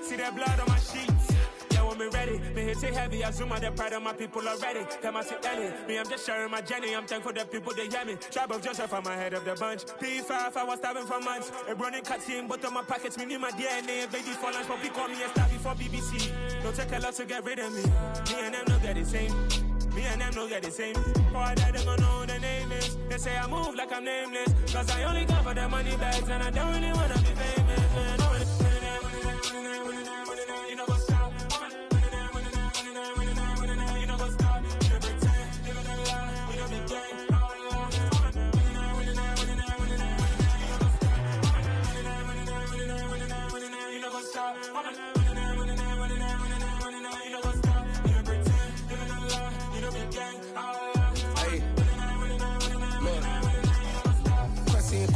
See that blood on my sheets. Yeah, when we ready, me hit it heavy. I zoom out the pride of my people already. Them I see Ellie. Me, I'm just sharing my journey. I'm thankful that people they hear me. Tribe of Joseph, I'm ahead of the bunch. P5, I was starving for months. A running cut in, but on my pockets, me need my DNA. Baby for lunch, but we call me a star before BBC. Don't take a lot to get rid of me. Me and them no get the same. Me and them no get the same. Boy, that them don't know who the name is. They say I move like I'm nameless. Cause I only come for the money bags and I don't really wanna be famous, man. You know what's up? You know what's up? You pretend, live in a lie. We don't be gang. You know what's up?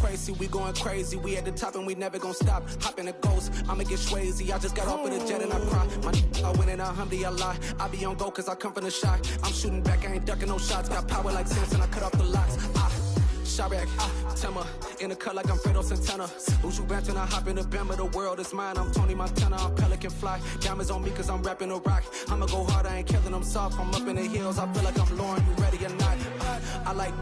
Crazy, we going crazy. We at the top and we never gonna stop. Hop in a ghost, I'ma get swayzy. I just got off with a jet and I cry. My I win in a Humvee, I lie. I be on go cause I come from the shot. I'm shooting back, I ain't ducking no shots. Got power like Samson, I cut off the locks. Chirac, Tema, in the cut like I'm Fredo Santana. Uju Banton, I hop in the Bama, the world is mine. I'm Tony Montana, I'm Pelican Fly. Diamonds on me cause I'm rapping a rock. I'ma go hard, I ain't killing them soft. I'm up in the hills, I feel like I'm Lauren, you ready or not? I like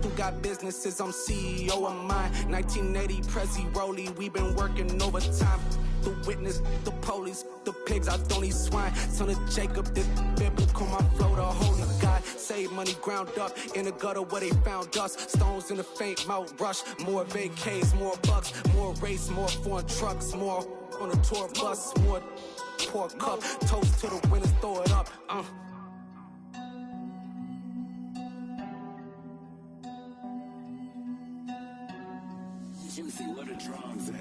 who got businesses, I'm CEO of mine. 1980, Prezi Rolly, we been working overtime. the witness, the police, the pigs, I don't eat swine. Son of Jacob, this biblical, my flow, the whole of God. Save money ground up in the gutter where they found us. Stones in the faint mouth rush. More vacays, more bucks, more race, more foreign trucks, more on a tour bus, more pour cup. Toast to the winners, throw it up. Juicy, where the drums at?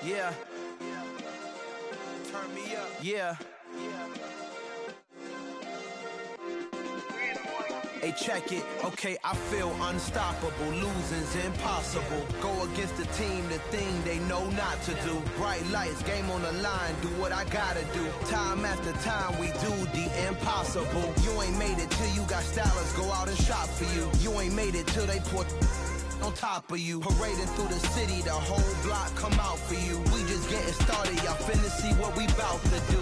Yeah. Turn me up. Yeah. Hey, check it. Okay, I feel unstoppable. Losing's impossible. Go against the team, the thing they know not to do. Bright lights, game on the line, do what I gotta do. Time after time, we do the impossible. You ain't made it till you got stylists go out and shop for you. You ain't made it till they put on top of you. Parading through the city, the whole block come out for you. We just getting started, y'all finna see what we bout to do.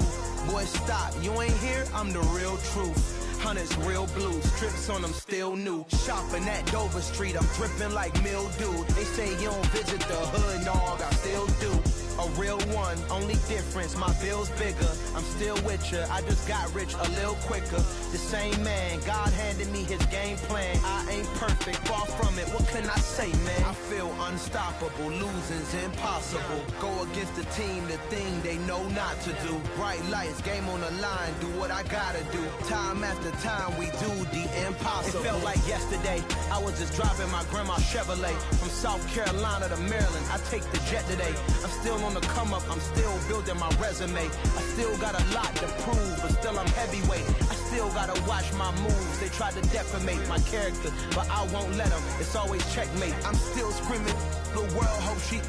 Boy, stop, you ain't here, I'm the real truth. Hunters, real blue, strips on them still new. Shopping at Dover Street, I'm dripping like mildew. They say you don't visit the hood, dog, I still do. A real one, only difference, my bill's bigger. I'm still with ya, I just got rich a little quicker. The same man, God handed me his game plan. I ain't perfect, far from it, what can I say, man? I feel unstoppable, losing's impossible. Go against the team, the thing they know not to do. Bright lights, game on the line, do what I gotta do. Time after time, we do the impossible. It felt like yesterday, I was just driving my grandma's Chevrolet. From South Carolina to Maryland, I take the jet today. I'm still on the come up, I'm still building my resume. I still got a lot to prove, but still I'm heavyweight. I still gotta watch my moves. They tried to defamate my character, but I won't let them. It's always checkmate. I'm still screaming, the world hope she.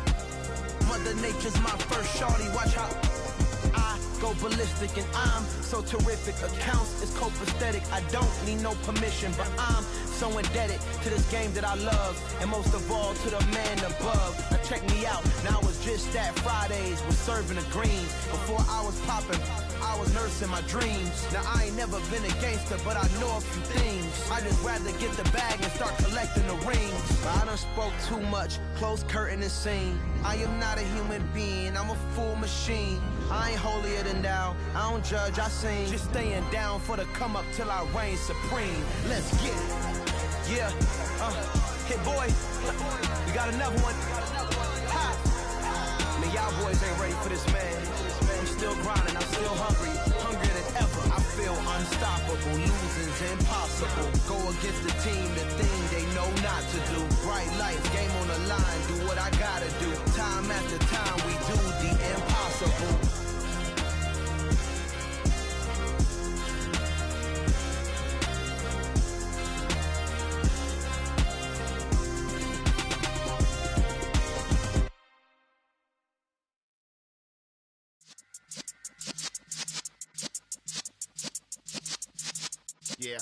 Mother Nature's my first shorty. Watch how I go ballistic, and I'm so terrific. Accounts is copacetic. I don't need no permission, but I'm so indebted to this game that I love, and most of all to the man above. Now check me out, now I was just at Fridays, was serving the greens. Before I was popping, I was nursing my dreams. Now I ain't never been a gangster, but I know a few things. I just rather get the bag and start collecting the rings. But I done spoke too much, close curtain and scene. I am not a human being, I'm a full machine. I ain't holier than thou, I don't judge, I sing. Just staying down for the come up till I reign supreme. Let's get it. Yeah, hit boy, we got another one. Ha! Man, y'all boys ain't ready for this, man. I'm still grinding, I'm still hungry, hungrier than ever. I feel unstoppable, losing's impossible. Go against the team, the thing they know not to do. Bright lights, game on the line, do what I gotta do. Time after time, we do the impossible. Yeah.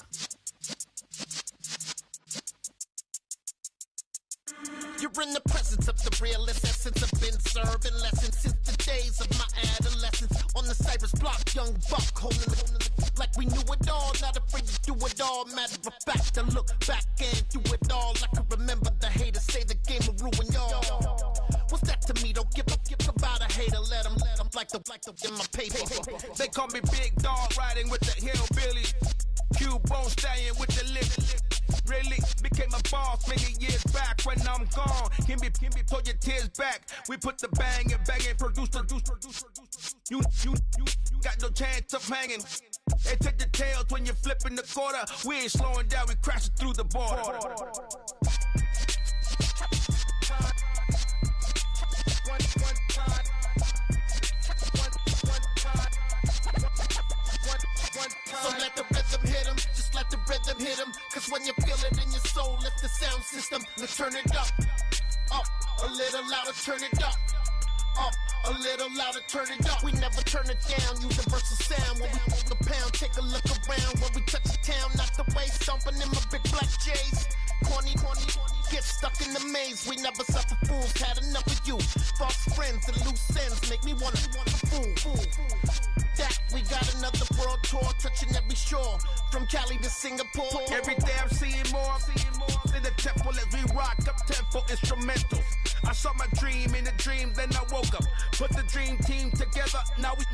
You're in the presence of the realest essence. I've been serving lessons since the days of my adolescence. On the Cypress block, young buck holding it like we knew it all. Not afraid to do it all. Matter of fact, I look back and do it all. I can remember the haters say the game will ruin y'all. What's that to me? Don't give about a hater. Let them like the in my paper. They call me Big Dog, riding with the hillbilly. Cubone staying with the lip. Really became a boss many years back. When I'm gone, can be pull your tears back. We put the bang and produce. You got no chance of hanging. They take the tails when you're flipping the quarter. We ain't slowing down, we crashing through the border. So let the rhythm hit him, just let the rhythm hit him. Cause when you feel it in your soul, lift the sound system. Now turn it up, a little louder, turn it up, a little louder, turn it up. We never turn it down, universal sound. When we hold the pound, take a look around. When we touch the town, not the way, stomping in my big black J's. Corny, get stuck in the maze. We never suffer fools, had enough of you. False friends and loose ends make me wanna fool. That we got another world tour, touching every shore, from Cali to Singapore. Every day I'm seeing more in the temple as we rock up tempo instrumentals. I saw my dream in a dream, then I woke up. Put the dream team together. Now we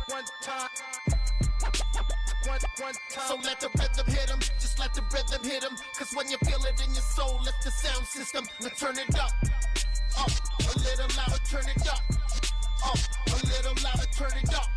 one time. So let the rhythm hit 'em, just let the rhythm hit 'em. Cause when you feel it in your soul, lift the sound system. Now turn it up, a little louder, turn it up, a little louder, turn it up.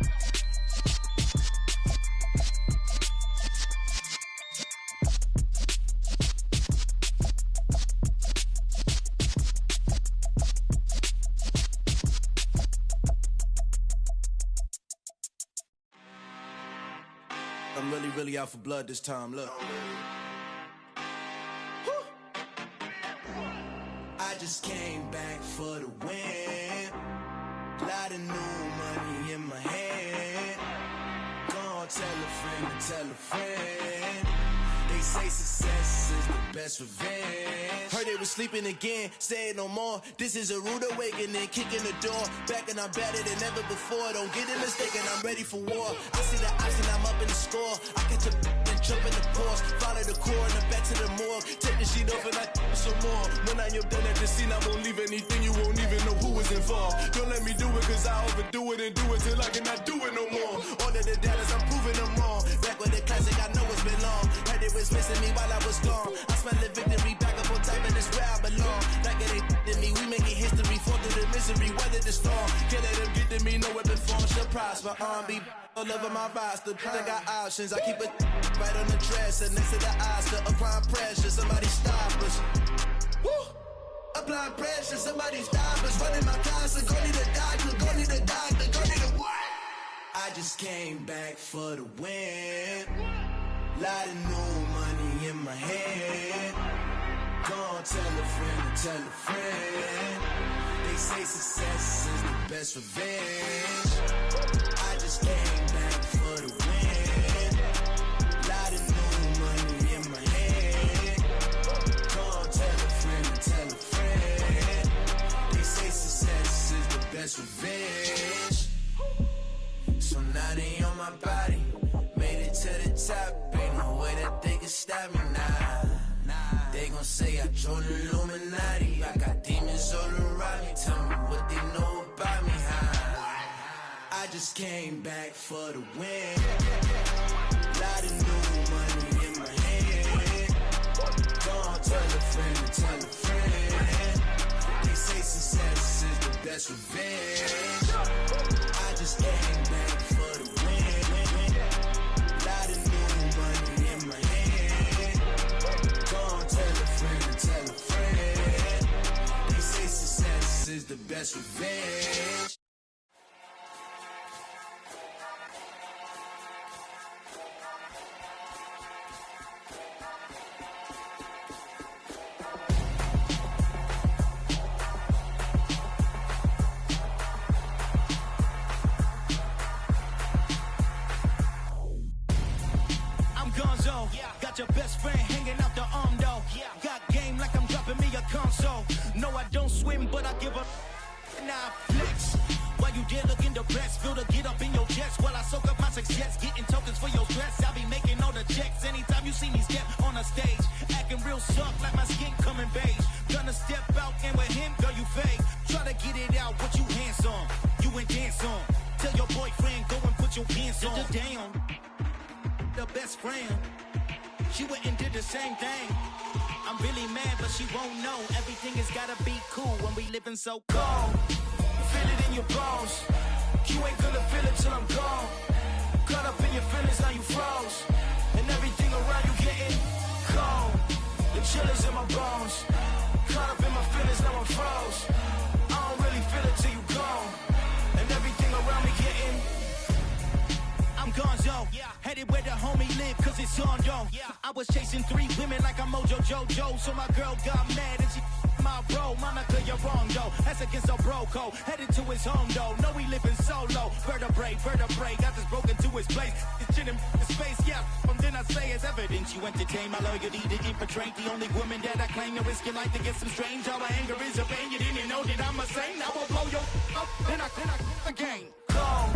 I'm really out for blood this time, look. I just came back for the win. Lot of new money in my hand. Gonna tell a friend to tell a friend. They say success is the best revenge. Heard they was sleeping again, say it no more. This is a rude awakening, kicking the door. Back and I'm better than ever before. Don't get it mistaken, I'm ready for war. I see the option, I'm up in the score. I catch a and jump in the course. Follow the core and the back to the morgue. Take the sheet off and I some more. When I am done at the scene, I won't leave anything. You won't even know who was involved. Don't let me do it cause I overdo it and do it till I cannot do it no more. All of the doubters, I'm proving them wrong. Back with the classic, I know it's been long. Heard it was missing me while I was gone. I smell the victory back up on top and it's where I belong. Like it ain't to me, we making history. Fall through the misery, weather the storm. Can't let them get to me, no weapon form shall prosper. R&B all over my roster. I got options, I keep it right on the dresser. Next to the Oscar, applying pressure, somebody stop us. Woo! Applying pressure, somebody stop us. Running my closet, go need a doctor, go need a doctor, go need a what? I just came back for the win. Lot of new money in my hand. Gonna tell a friend to tell a friend. They say success is the best revenge. I just came back for the win. Lot of new money in my hand. Gonna tell a friend to tell a friend. They say success is the best revenge. So now they on my body. Made it to the top, ain't no way that they can stop me now. They gon' say I joined the Illuminati. I got demons all around me. Tell me what they know about me, huh? I just came back for the win. Lot of new money in my hand. Gonna tell a friend to tell a friend. They say success is the best revenge. I just came back for the win. Lot of new money in my hand. Gonna tell a friend to tell a friend. They say success is the best revenge. Got your best friend hanging out the arm though. Got game like I'm dropping me a console. No, I don't swim, but I give a nah flex. While you there looking depressed, feel to get up in your chest while I soak up my success, getting tokens for your stress. I be making all the checks anytime you see me step on a stage, acting real soft like my skin coming beige. Gonna step out and with him, girl, you fake. Try to get it out, what you handsome, you ain't dance on. Tell your boyfriend go and put your pants on. Down, the best friend. She went and did the same thing. I'm really mad, but she won't know. Everything has gotta be cool when we living so cold. Feel it in your bones. You ain't gonna feel it till I'm gone. Caught up in your feelings, now you froze. And everything around you getting cold. The chillers in my bones. Caught up in my feelings, now I'm froze. I don't really feel it till you gone. And everything around me getting I'm gonzo, headed where the homie live, cause it's on though. I was chasing 3 women like I'm Mojo Jojo, so my girl got mad and she my bro. Monica, you're wrong though, that's against our bro code. Headed to his home though, no we living solo. Vertebrae, got this broken to his place. It's shit in his face, yeah. From then I say is evidence. You entertain my loyalty to infiltrate. The only woman that I claim to risk your life to get some strange. All my anger is a pain. You didn't know that I'm a saint. I will blow your up, then I again. Gone,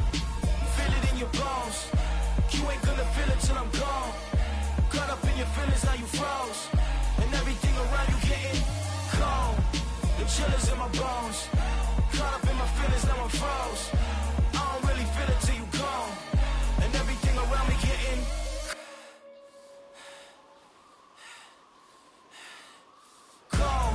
feel it in your bones. You ain't gonna feel it till I'm gone. Caught up in your feelings, now you froze. And everything around you getting cold. The chillers in my bones. Caught up in my feelings, now I'm froze. I don't really feel it till you gone. And everything around me getting cold.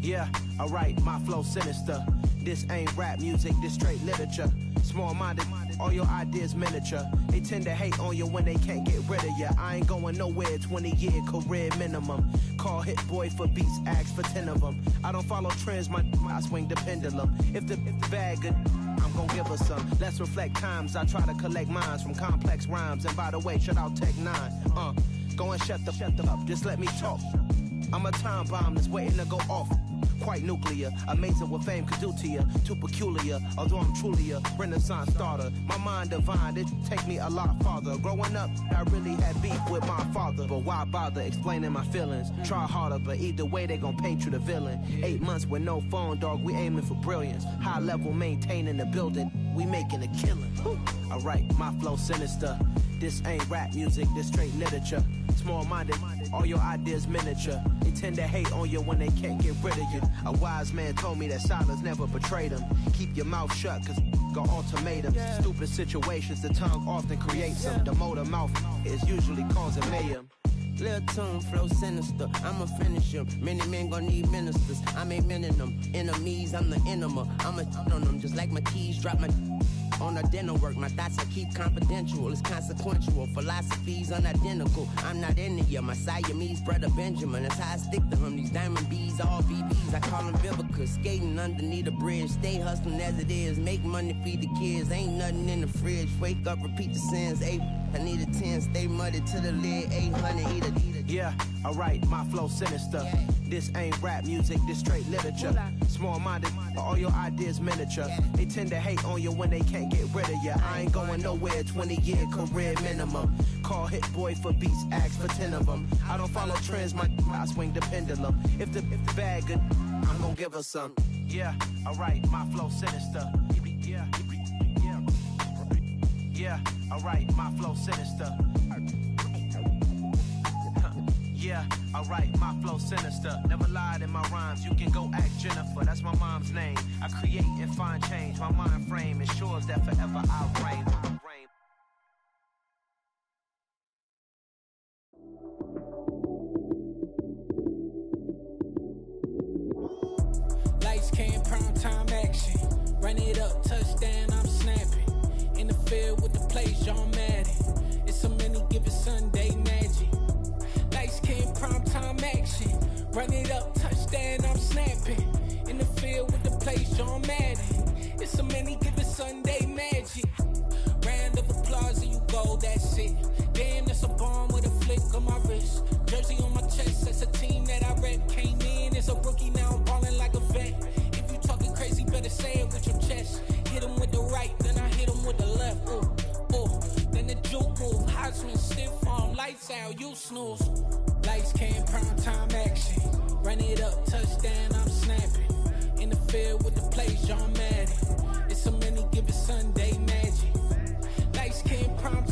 Yeah, alright, my flow sinister. This ain't rap music, this straight literature. Small-minded, all your ideas miniature. They tend to hate on you when they can't get rid of you. I ain't going nowhere, 20-year career minimum. Call Hit Boy for beats, ask for 10 of them. I don't follow trends, I swing the pendulum. If the bag good, I'm gon' give her some. Let's reflect times, I try to collect minds from complex rhymes. And by the way, shout out Tech 9. Go and shut the up, just let me talk. I'm a time bomb that's waiting to go off. Quite nuclear, amazing what fame could do to you. Too peculiar, although I'm truly a renaissance starter. My mind divine, it take me a lot farther. Growing up, I really had beef with my father. But why bother explaining my feelings? Try harder, but either way they gon' paint you the villain. 8 months with no phone, dog, we aiming for brilliance. High level maintaining the building, we making a killing. Alright, my flow sinister. This ain't rap music, this straight literature. Small-minded, all your ideas miniature. They tend to hate on you when they can't get rid of you. A wise man told me that silence never betrayed him. Keep your mouth shut, cause got ultimatums. Stupid situations, the tongue often creates them. The motor mouth is usually causing mayhem. Lil' tune, flow sinister, I'ma finish him. Many men gon' need ministers, I'm a men in them. Enemies, I'm the enema, I'ma on them. Just like my keys, drop my on a dinner work. My thoughts I keep confidential, it's consequential. Philosophies unidentical, I'm not into you. My Siamese brother Benjamin, that's how I stick to him. These diamond bees, all BBs, I call them Vivica. Skating underneath a bridge, stay hustling as it is. Make money, feed the kids, ain't nothing in the fridge. Wake up, repeat the sins, I need a 10, stay muddy to the lid, 800, eat a. Yeah, alright, my flow sinister. This ain't rap music, this straight literature. Small-minded, all your ideas miniature. They tend to hate on you when they can't get rid of you. I ain't going nowhere, 20-year career minimum. Call Hit Boy for beats, ask for 10 of them. I don't follow trends, I swing the pendulum. If the bag good, I'm gon' give her some. Yeah, alright, my flow sinister. Yeah, alright, my flow sinister. Yeah, alright, my flow sinister. Never lied in my rhymes, you can go ask Jennifer. That's my mom's name. I create and find change. My mind frame ensures that forever I reign. Lights came, prime time action. Run it up, touchdown, I'm snapping. In the field with the plays, John Madden. It's a many given Sunday magic. Lights came, prime time action. Run it up, touchdown, I'm snapping. In the field with the plays, John Madden. It's a many given Sunday magic. Round of applause and you go, that's it. Damn, that's a bomb with a flick on my wrist. Jersey on my chest, that's a team that I rep. Came in as a rookie, now I'm ballin' like a vet. If you talking crazy, better say it with your chest. Hit him with the right, then I hit him with the left. Then the juke move, Heisman stiff arm, lights out, you snooze. Lights came, prime time action. Run it up, touchdown, I'm snapping. In the field with the plays, John Madden. It's a many given Sunday magic. Lights came, prime